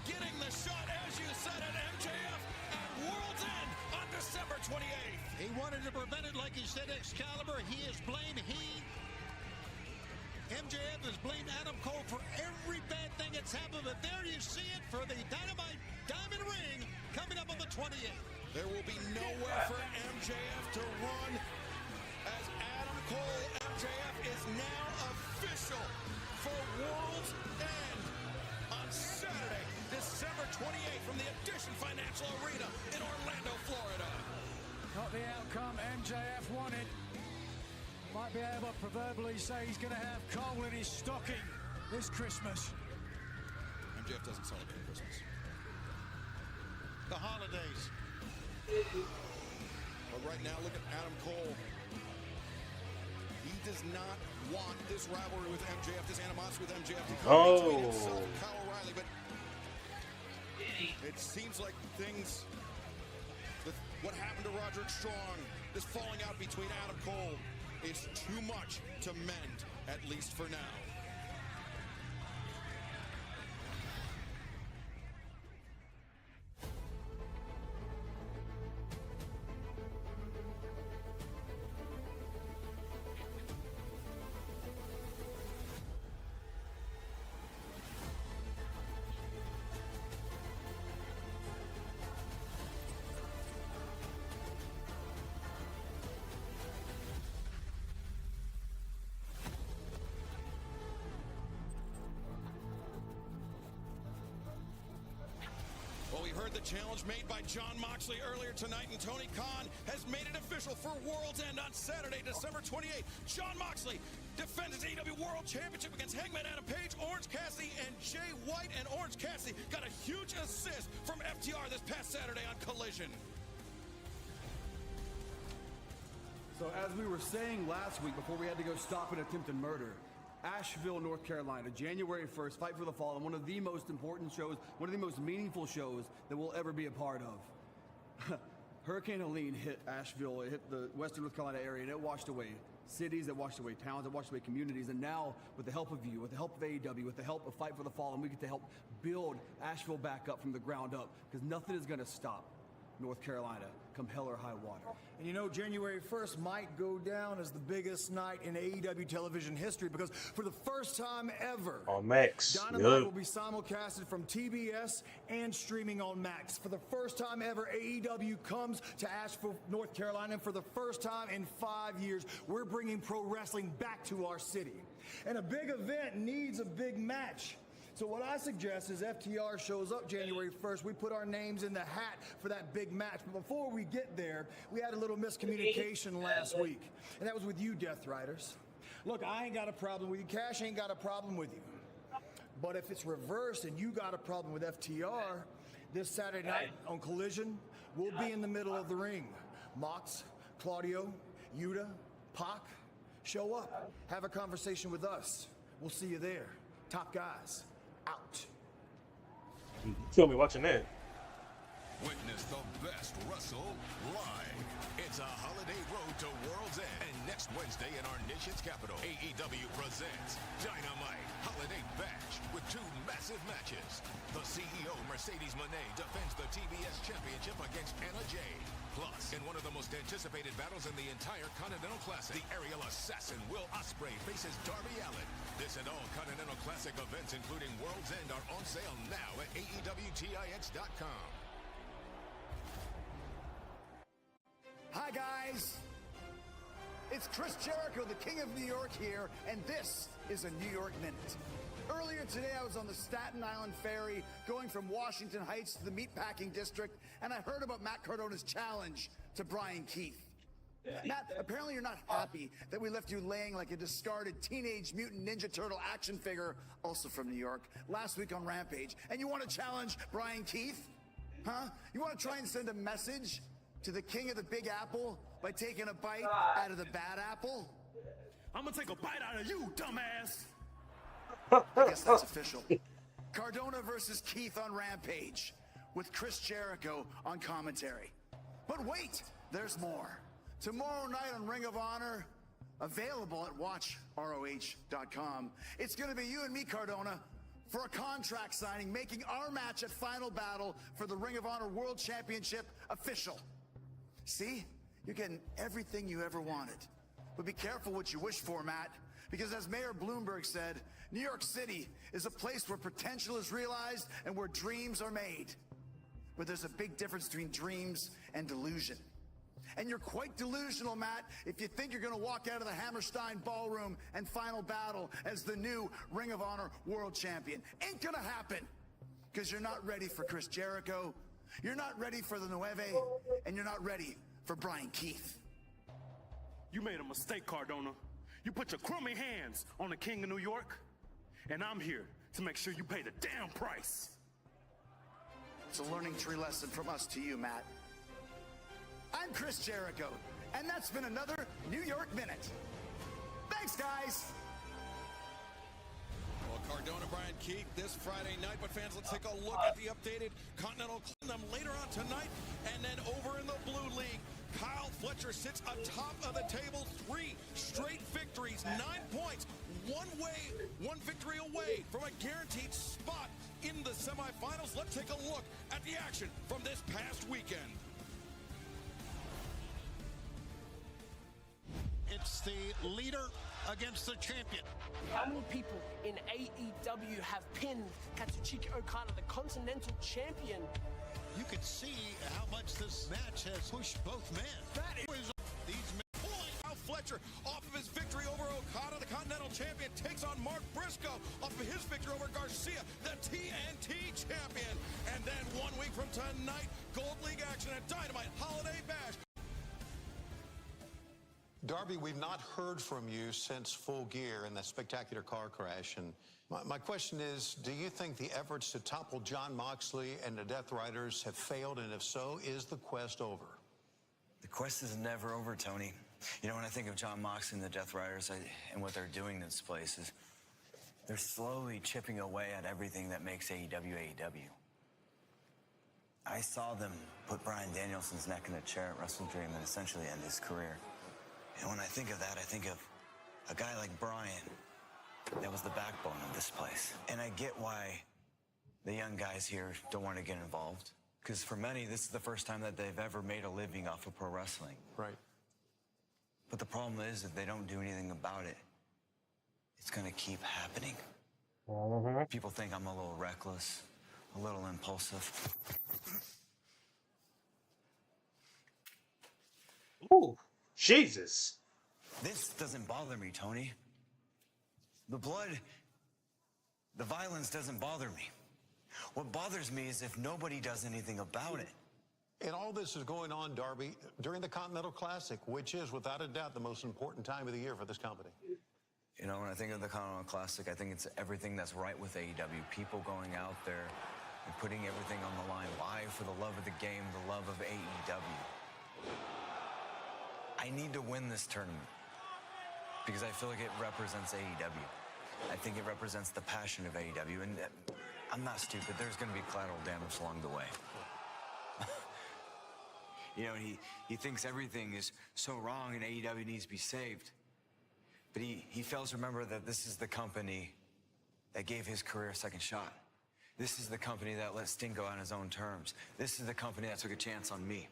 getting the shot, as you said, at MJF at World's End on December 28th. He wanted to prevent it, like he said, Excalibur. He is blamed. MJF has blamed Adam Cole for every bad thing that's happened, but there you see it for the Dynamite Diamond Ring coming up on the 28th. There will be nowhere for MJF to run as Adam Cole, MJF, is now official for World's End on Saturday, December 28th from the Addition Financial Arena in Orlando, Florida. Not the outcome MJF wanted. Might be able to proverbially say he's going to have Cole in his stocking this Christmas. MJF doesn't celebrate Christmas. The holidays. But right now, look at Adam Cole. He does not want this rivalry with MJF, this animosity with MJF to come between himself and Kyle O'Reilly, but it seems like things, what happened to Roderick Strong, this falling out between Adam Cole, is too much to mend, at least for now. Well, we heard the challenge made by Jon Moxley earlier tonight, and Tony Khan has made it official for World's End on Saturday, December 28th. Jon Moxley defends his AEW World Championship against Hangman Adam Page, Orange Cassidy, and Jay White. And Orange Cassidy got a huge assist from FTR this past Saturday on Collision. So as we were saying last week before we had to go stop an attempted murder, Asheville, North Carolina, January 1st, Fight for the Fallen, one of the most important shows, one of the most meaningful shows that we'll ever be a part of. Hurricane Helene hit Asheville, it hit the western North Carolina area, and it washed away cities, it washed away towns, it washed away communities, and now, with the help of you, with the help of AEW, with the help of Fight for the Fallen, we get to help build Asheville back up from the ground up, because nothing is going to stop North Carolina come hell or high water. And you know, January 1st might go down as the biggest night in AEW television history, because for the first time ever, on Max, Dynamite will be simulcasted from TBS and streaming on Max. For the first time ever, AEW comes to Asheville, North Carolina, and for the first time in 5 years, we're bringing pro wrestling back to our city. And a big event needs a big match. So what I suggest is FTR shows up January 1st. We put our names in the hat for that big match. But before we get there, we had a little miscommunication last week. And that was with you, Death Riders. Look, I ain't got a problem with you. Cash ain't got a problem with you. But if it's reversed and you got a problem with FTR, this Saturday night on Collision, we'll be in the middle of the ring. Mox, Claudio, Yuta, Pac, show up. Have a conversation with us. We'll see you there. Top guys. Out. You feel me watching that? Witness the best wrestle live. It's a holiday road to World's End. And next Wednesday in our nation's capital, AEW presents Dynamite Holiday Bash with 2 massive matches. The CEO, Mercedes Moné, defends the TBS Championship against Anna Jay. Plus, in one of the most anticipated battles in the entire Continental Classic, the aerial assassin Will Ospreay faces Darby Allin. This and all Continental Classic events, including World's End, are on sale now at AEWTIX.com. Hi, guys. It's Chris Jericho, the King of New York here, and this is a New York Minute. Earlier today, I was on the Staten Island Ferry going from Washington Heights to the Meatpacking District, and I heard about Matt Cardona's challenge to Brian Keith. Matt, apparently you're not happy that we left you laying like a discarded Teenage Mutant Ninja Turtle action figure, also from New York, last week on Rampage, and you want to challenge Brian Keith? Huh? You want to try and send a message to the King of the Big Apple by taking a bite out of the bad apple? I'm gonna take a bite out of you, dumbass! I guess that's official. Cardona versus Keith on Rampage, with Chris Jericho on commentary. But wait, there's more. Tomorrow night on Ring of Honor, available at watchroh.com, it's gonna be you and me, Cardona, for a contract signing, making our match at Final Battle for the Ring of Honor World Championship official. See? You're getting everything you ever wanted. But be careful what you wish for, Matt, because as Mayor Bloomberg said, New York City is a place where potential is realized and where dreams are made. But there's a big difference between dreams and delusion. And you're quite delusional, Matt, if you think you're going to walk out of the Hammerstein Ballroom and Final Battle as the new Ring of Honor World Champion. Ain't going to happen, because you're not ready for Chris Jericho, you're not ready for the Nueve, and you're not ready for Brian Keith. You made a mistake, Cardona. You put your crummy hands on the King of New York, and I'm here to make sure you pay the damn price. It's a learning tree lesson from us to you, Matt. I'm Chris Jericho, and that's been another New York Minute. Thanks, guys. Well, Cardona, Brian Keith this Friday night, but fans, let's take a look at the updated Continental Kingdom later on tonight. And then over in the Blue League, Kyle Fletcher sits atop of the table, 3 straight victories, 9 points, one victory away from a guaranteed spot in the semifinals. Let's take a look at the action from this past weekend. It's the leader against the champion. How many people in AEW have pinned Katsuchika Okada, the Continental Champion? You can see how much this match has pushed both men. That is these men pulling out Fletcher off of his victory over Okada. The Continental Champion takes on Mark Briscoe off of his victory over Garcia, the TNT Champion. And then 1 week from tonight, Gold League action at Dynamite Holiday Bash. Darby, we've not heard from you since Full Gear and that spectacular car crash. And my question is, do you think the efforts to topple Jon Moxley and the Death Riders have failed? And if so, is the quest over? The quest is never over, Tony. You know, when I think of John Moxley and the Death Riders and what they're doing in this place is they're slowly chipping away at everything that makes AEW AEW. I saw them put Bryan Danielson's neck in a chair at Wrestle Dream and essentially end his career. And when I think of that, I think of a guy like Bryan that was the backbone of this place. And I get why the young guys here don't want to get involved. Because for many, this is the first time that they've ever made a living off of pro wrestling. Right. But the problem is, if they don't do anything about it, it's going to keep happening. People think I'm a little reckless, a little impulsive. Ooh, Jesus. This doesn't bother me, Tony. The blood, the violence doesn't bother me. What bothers me is if nobody does anything about it. And all this is going on, Darby, during the Continental Classic, which is, without a doubt, the most important time of the year for this company. You know, when I think of the Continental Classic, I think it's everything that's right with AEW. People going out there and putting everything on the line. Why? For the love of the game, the love of AEW. I need to win this tournament because I feel like it represents AEW. I think it represents the passion of AEW. And I'm not stupid. There's going to be collateral damage along the way. You know, he thinks everything is so wrong and AEW needs to be saved. But he fails to remember that this is the company that gave his career a second shot. This is the company that let Sting go on his own terms. This is the company that took a chance on me.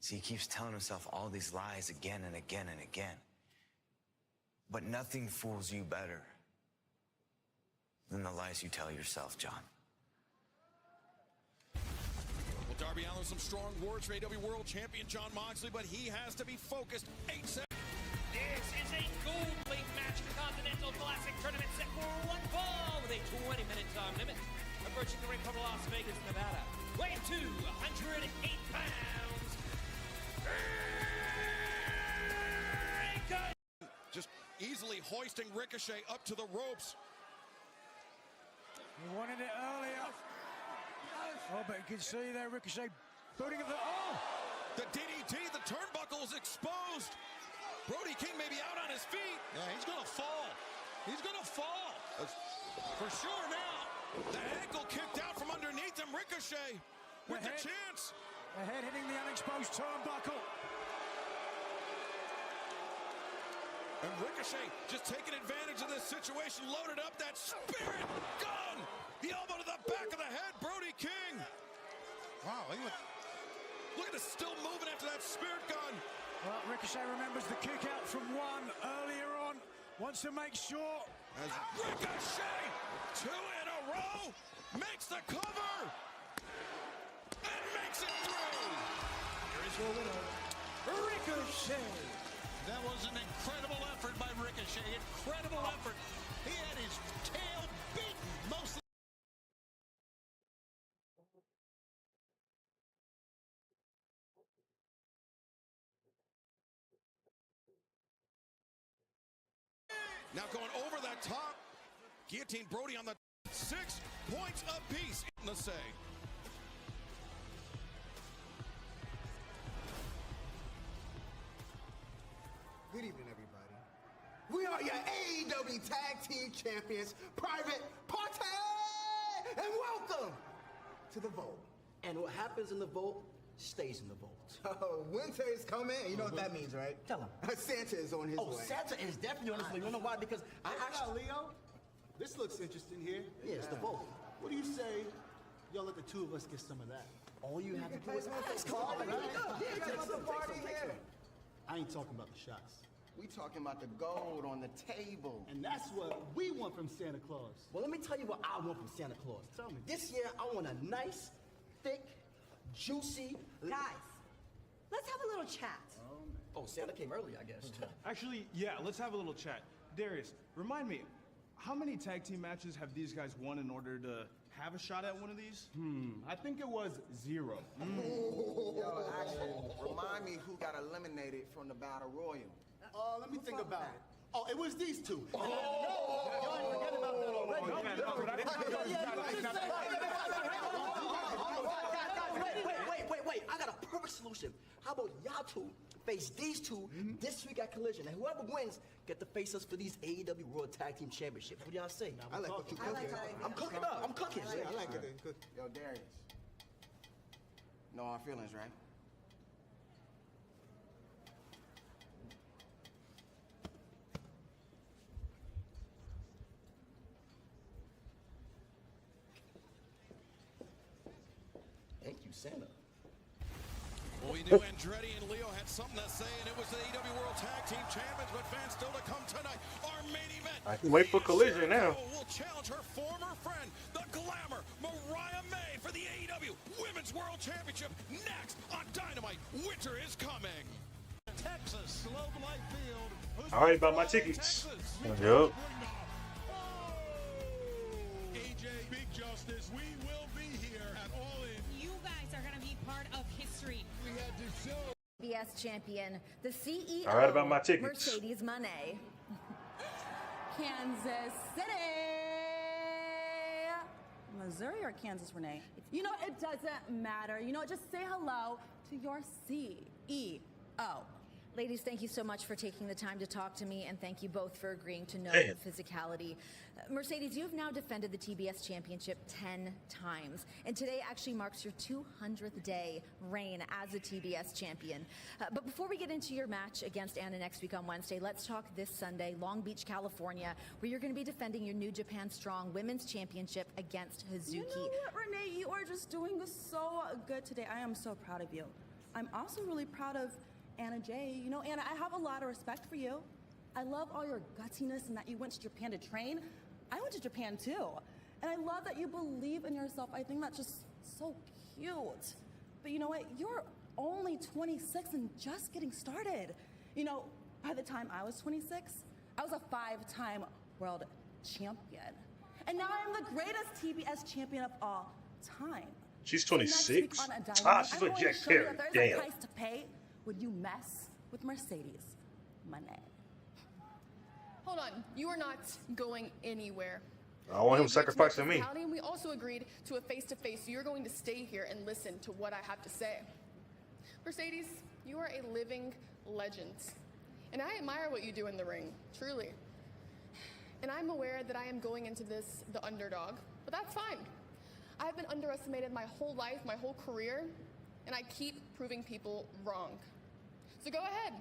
See, he keeps telling himself all these lies again and again and again. But nothing fools you better than the lies you tell yourself, John. Well, Darby Allin, some strong words for AEW World Champion John Moxley, but he has to be focused. 8 seconds. This is a gold plate match for Continental Classic Tournament set for one fall with a 20-minute time limit. Approaching the ring from Las Vegas, Nevada. Weighing 208 pounds. Just easily hoisting Ricochet up to the ropes. He wanted it earlier. Oh, but you can see there Ricochet booting at the... Oh! The DDT, the turnbuckle is exposed. Brody King may be out on his feet. Yeah, he's going to fall. He's going to fall. For sure now. The ankle kicked out from underneath him. Ricochet with the chance. The head hitting the unexposed turnbuckle. And Ricochet just taking advantage of this situation, loaded up that spirit gun. The elbow to the back of the head, Brody King. Wow, look at it, still moving after that spirit gun. Well, Ricochet remembers the kick out from one earlier on. Wants to make sure. As Ricochet, 2 in a row, makes the cover. And makes it through. Here is your winner, Ricochet. That was an incredible effort by Ricochet. Incredible effort. He had his tail beaten mostly. Now going over that top. Guillotine Brody on the 6 points apiece in the say. Good evening, everybody. We are your AEW Tag Team Champions, Private Party! And welcome to the vote. And what happens in the vote stays in the vote. Oh, winter is coming. You know what that means, right? Tell him. Santa is on his way. Oh, Santa is definitely on his way. You know why? Because I actually... Leo, this looks interesting here. Yeah, it's the vote. What do you say y'all let the two of us get some of that? All you have to do is ask. Come on, party here. I ain't talking about the shots. We talking about the gold on the table. And that's what we want from Santa Claus. Well, let me tell you what I want from Santa Claus. Tell me. This year, I want a nice, thick, juicy... Guys, let's have a little chat. Oh, Santa came early, I guess. Actually, yeah, let's have a little chat. Darius, remind me, how many tag team matches have these guys won in order to have a shot at one of these? I think it was 0. Yo, actually, remind me who got eliminated from the Battle Royal. Let me think about it. Oh, it was these two. Y'all ain't forget about that already. Wait. I got a perfect solution. How about y'all two face these two this week at Collision. And whoever wins get to face us for these AEW World Tag Team Championships. What do y'all say? I like what you cooking. I'm cooking up. I'm cooking. Yeah, I like it. Yo, Darius. No hard feelings, right? Thank you, Santa. Well, we knew Andretti and Leo had something to say, and it was the AEW World Tag Team Champions, but fans still to come tonight. Our main event. I can wait for Collision now. Will challenge her former friend, the Glamour, Mariah May, for the AEW Women's World Championship next on Dynamite. Winter is coming. Texas, Globe Life Field. I already bought my tickets. Yup. AJ, Big Justice, we will be here at All In. You guys are going to be part of history. We had to show. TBS champion, the CEO, All right about my tickets. Mercedes Moné. Kansas City, Missouri or Kansas, Renee? You know, it doesn't matter. You know, just say hello to your CEO. Ladies, thank you so much for taking the time to talk to me, and thank you both for agreeing to no physicality. Mercedes, you have now defended the TBS Championship 10 times, and today actually marks your 200th day reign as a TBS champion. But before we get into your match against Anna next week on Wednesday, let's talk this Sunday, Long Beach, California, where you're going to be defending your New Japan Strong Women's Championship against Hazuki. You know what, Renee? You are just doing so good today. I am so proud of you. I'm also really proud of Anna Jay. You know, Anna, I have a lot of respect for you. I love all your gutsiness and that you went to Japan to train. I went to Japan too. And I love that you believe in yourself. I think that's just so cute. But you know what? You're only 26 and just getting started. You know, by the time I was 26, I was a 5-time world champion. And now I'm the greatest TBS champion of all time. She's So next 26. week on a Dynamite, Ah, she's I'm with going to Jack show you Perry. that there's a Damn. price to pay when you mess with Mercedes Moné. Hold on, you are not going anywhere. I want him We agreed to sacrificing me. physicality, and we also agreed to a face-to-face, so you're going to stay here and listen to what I have to say. Mercedes, you are a living legend, and I admire what you do in the ring, truly. And I'm aware that I am going into this the underdog, but that's fine. I've been underestimated my whole life, my whole career, and I keep proving people wrong. So go ahead,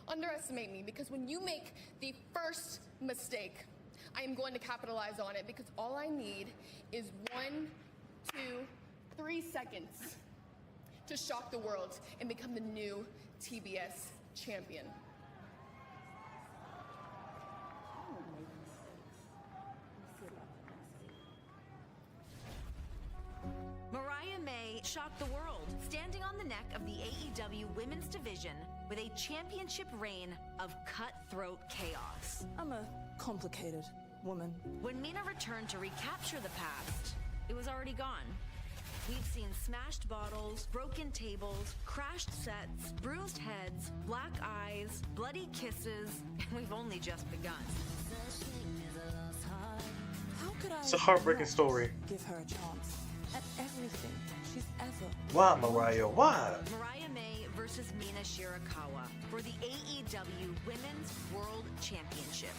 underestimate me, because when you make the first mistake, I am going to capitalize on it, because all I need is 1, 2, 3 seconds to shock the world and become the new TBS champion. Mariah May shocked the world, standing on the neck of the AEW Women's Division with a championship reign of cutthroat chaos. I'm a complicated woman. When Mina returned to recapture the past, it was already gone. We've seen smashed bottles, broken tables, crashed sets, bruised heads, black eyes, bloody kisses, and we've only just begun. How could I It's a heartbreaking story. give her a chance at everything she's ever? Why, Mariah? Why? Mariah May versus Mina Shirakawa for the AEW Women's World Championship.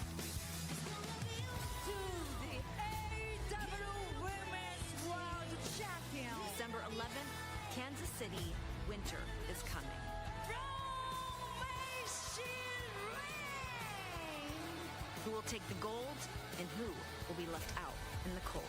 To the AEW Women's World Champion. December 11th, Kansas City, winter is coming. Who will take the gold and who will be left out in the cold?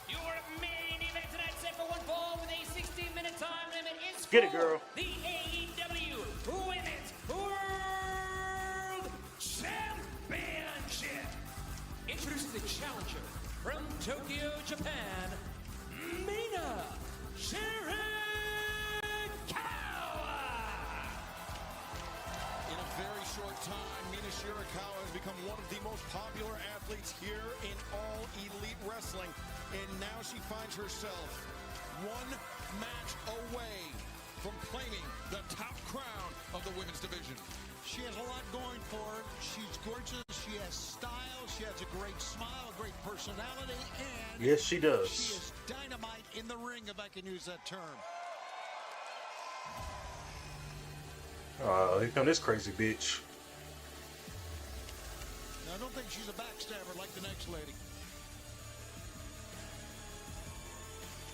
Your main event tonight, set for one fall with a 16-minute time limit, is Get it, for girl. the AEW Women's World Championship. Introducing the challenger from Tokyo, Japan, Mina Shirakawa. In a very short time, Mina Shirakawa has become one of the most popular athletes here in all elite wrestling. And now she finds herself one match away from claiming the top crown of the women's division. She has a lot going for her. She's gorgeous. She has style. She has a great smile, a great personality, and yes, she does. She is dynamite in the ring, if I can use that term. Here come this crazy bitch. Now, I don't think she's a backstabber like the next lady.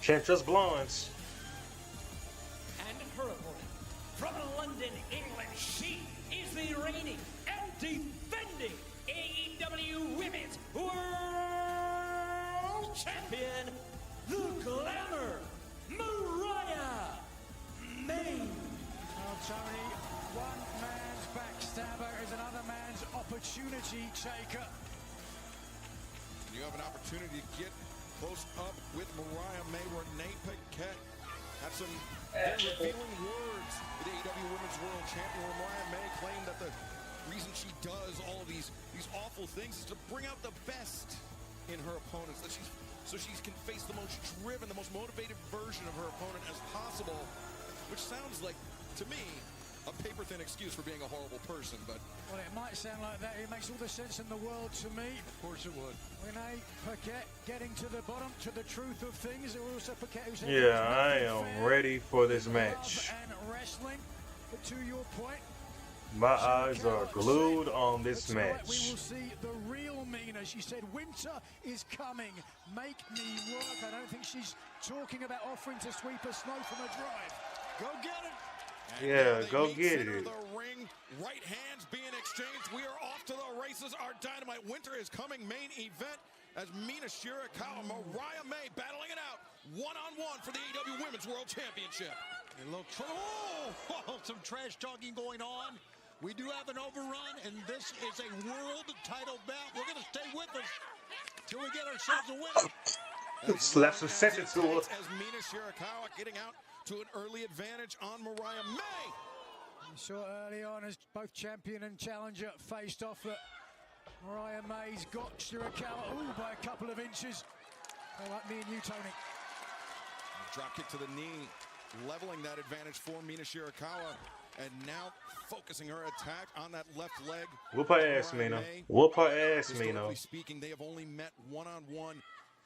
Can't trust blondes. And her opponent, from London, England, she is the reigning and defending AEW Women's World Champion, the Glamour, Mariah May. Well, Tony, one man's backstabber is another man's opportunity taker. You have an opportunity to get close up with Mariah May. Renee Paquette had some very revealing words with AEW Women's World Champion. Mariah May claimed that the reason she does all of these awful things is to bring out the best in her opponents, so she can face the most driven, the most motivated version of her opponent as possible, which sounds like, to me, a paper-thin excuse for being a horrible person, but... Well, it might sound like that. It makes all the sense in the world to me. Of course it would. Renee Paquette getting to the bottom, to the truth of things. Also Paquette who said... Yeah, I am ready for this match. And wrestling, but to your point... My eyes are glued on this match. We will see the real Mina. She said, winter is coming. Make me work. I don't think she's talking about offering to sweep a snow from a drive. Go get it. And yeah, go get it. The ring, right hands being exchanged. We are off to the races. Our Dynamite Winter is coming. Main event as Mina Shirakawa, Mariah May battling it out one-on-one for the AEW Women's World Championship. A little some trash talking going on. We do have an overrun, and this is a world title bout. We're going to stay with us till we get ourselves a win. Slap some sense into her. As Mina Shirakawa getting out to an early advantage on Mariah May. You saw early on as both champion and challenger faced off that Mariah May's got Shirakawa by a couple of inches. They like me and you, Tony. Drop kick to the knee, leveling that advantage for Mina Shirakawa. And now focusing her attack on that left leg. Whoop her ass, Mina. Whoop her ass, Mina. Historically speaking, they have only met one-on-one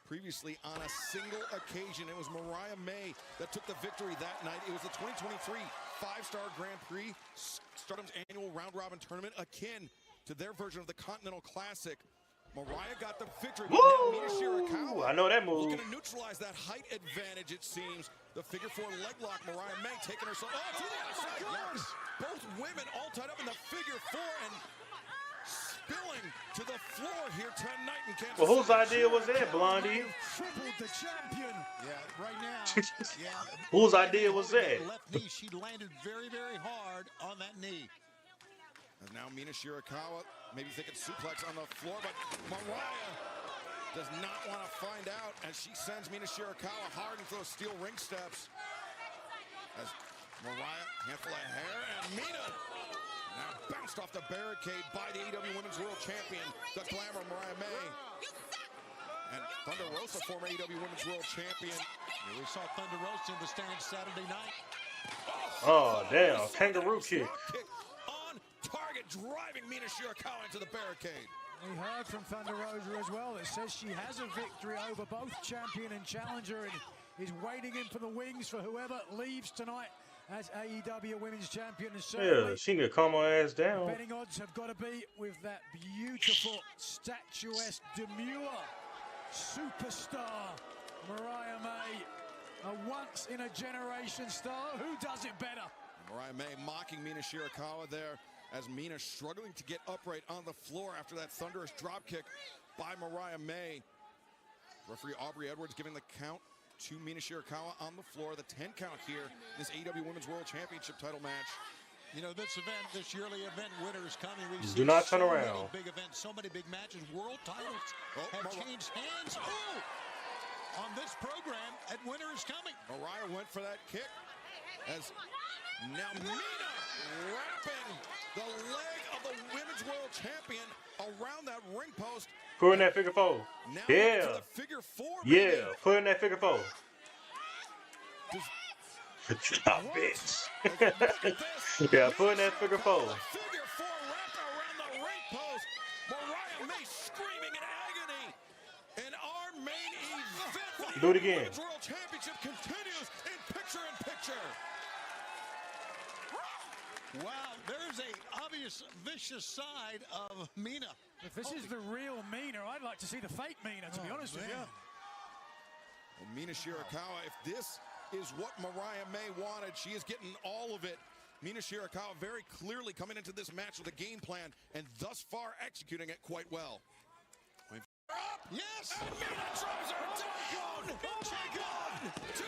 previously on a single occasion. It was Mariah May that took the victory that night. It was the 2023 5-Star Grand Prix, Stardom's annual round-robin tournament, akin to their version of the Continental Classic. Mariah got the victory. But now Mina Shirakawa, I know that move. looking to neutralize that height advantage, it seems. The figure 4 leg lock, Mariah May taking herself to the outside. Yes. Both women all tied up in the figure 4 and spilling to the floor here tonight in Kansas City. Well, whose idea was that, Blondie? Tripled the champion. Yeah, right now. Yeah. Whose idea was that? Left knee, she landed very, very hard on that knee. And now Mina Shirakawa maybe thinking suplex on the floor, but Mariah does not want to find out as she sends Mina Shirakawa hard into those steel ring steps. As Mariah, handful of hair, and Mina now bounced off the barricade by the AEW Women's World Champion, the Glamour Mariah May. And Thunder Rosa, former AEW Women's World Champion. We saw Thunder Rosa in the stands Saturday night. Oh, damn. Kangaroo kick. On target, driving Mina Shirakawa into the barricade. We heard from Thunder Rosa as well. It says she has a victory over both champion and challenger and is waiting in for the wings for whoever leaves tonight as AEW Women's Champion. Yeah, she can calm her ass down. Betting odds have got to be with that beautiful, statuesque, demure superstar, Mariah May. A once-in-a-generation star. Who does it better? Mariah May mocking Mina Shirakawa there as Mina struggling to get upright on the floor after that thunderous dropkick by Mariah May. Referee Aubrey Edwards giving the count to Mina Shirakawa on the floor. The 10 count here in this AEW Women's World Championship title match. You know, this event, this yearly event, winter is coming. We Do not turn so around. Many big events, so many big matches. World titles have changed hands. Oh! On this program, at winter is coming. Mariah went for that kick as now Mina wrapping the leg of the Women's World Champion around that ring post. Put in that figure 4. Now Yeah. to the figure 4. Yeah, put in that figure 4. Stop, bitch. Yeah, putting that figure four. Figure four wrapped around the ring post. Mariah May screaming in agony. And our main event for the Do it again. Women's World Championship continues in picture-in-picture. Wow, there's a obvious vicious side of Mina. If this is the real Mina, I'd like to see the fake Mina, to be honest with you. And Mina Shirakawa, if this is what Mariah May wanted, she is getting all of it. Mina Shirakawa very clearly coming into this match with a game plan and thus far executing it quite well. Yes! And Mina drops her down! One, two!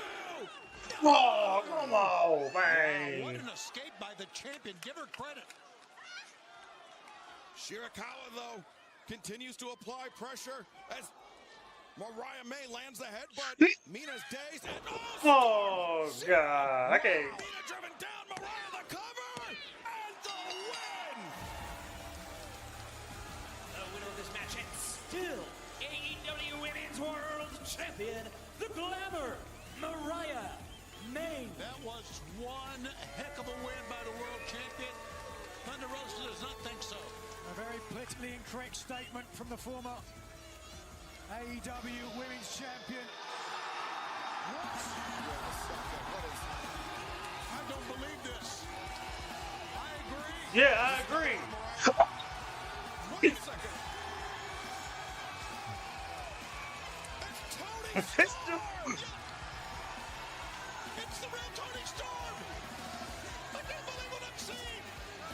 Oh, come on, Wow, man. what an escape by the champion. Give her credit. Shirakawa, though, continues to apply pressure as Mariah May lands the headbutt. Mina's dazed and Oh, God. I can't. Mina driven down, Mariah the cover, and the win! The winner of this match and still AEW Women's World Champion, the Glamour, Mariah May. That was one heck of a win by the world champion. Thunder Rosa does not think so. A very politically incorrect statement from the former AEW Women's Champion. I don't believe this. I agree. Yeah, I agree. Wait a second. It's Tony Storm! It's the real Tony Storm! I can't believe what I'm seeing!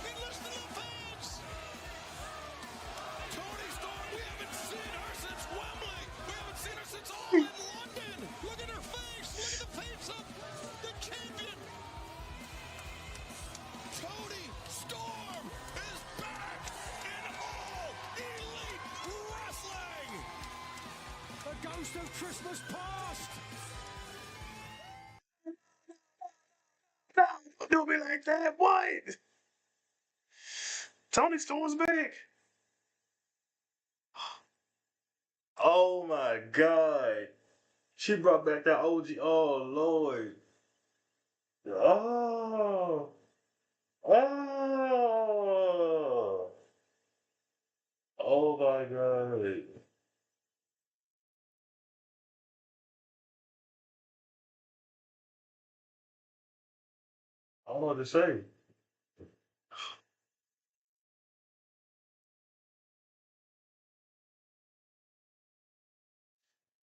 He listened to the fans! Tony Storm, we haven't seen her since Wembley! We haven't seen her since all in London! Look at her face! Look at the face of the champion! Tony Storm is back in All Elite Wrestling! The ghost of Christmas past. No, don't be like that. What? Tony Storm's back. Oh my God. She brought back that OG. Oh Lord. Oh. Oh. Oh my God. I don't know what to say.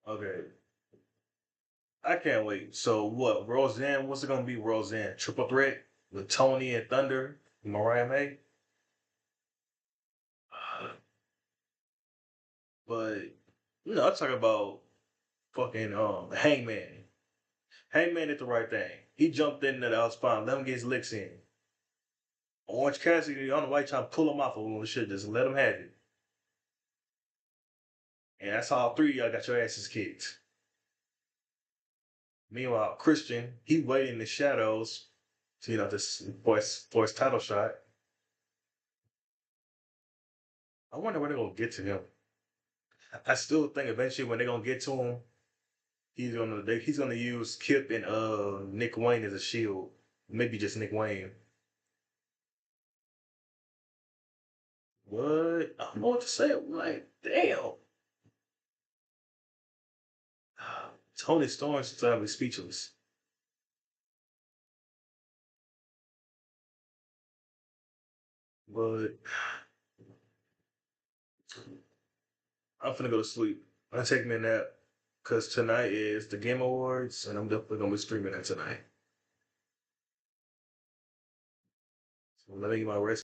Okay. I can't wait. So what? Roseanne, what's it gonna be? Roseanne triple threat with Tony and Thunder and Mariah May? But I talk about fucking Hangman. Hangman did the right thing. He jumped in that was fine. Let him get his licks in. Orange Cassidy, I don't know why you trying to pull him off of him. Shit, just let him have it. And that's how all three of y'all got your asses kicked. Meanwhile, Christian, he waited in the shadows to, this for his title shot. I wonder where they're gonna get to him. I still think eventually when they're gonna get to him, he's gonna use Kip and Nick Wayne as a shield. Maybe just Nick Wayne. What? I don't know what to say. I'm like, damn. Tony Storm seems to have me speechless. But I'm finna go to sleep. I'll take me a nap. Because tonight is the Game Awards, and I'm definitely gonna be streaming that tonight. So let me get my rest.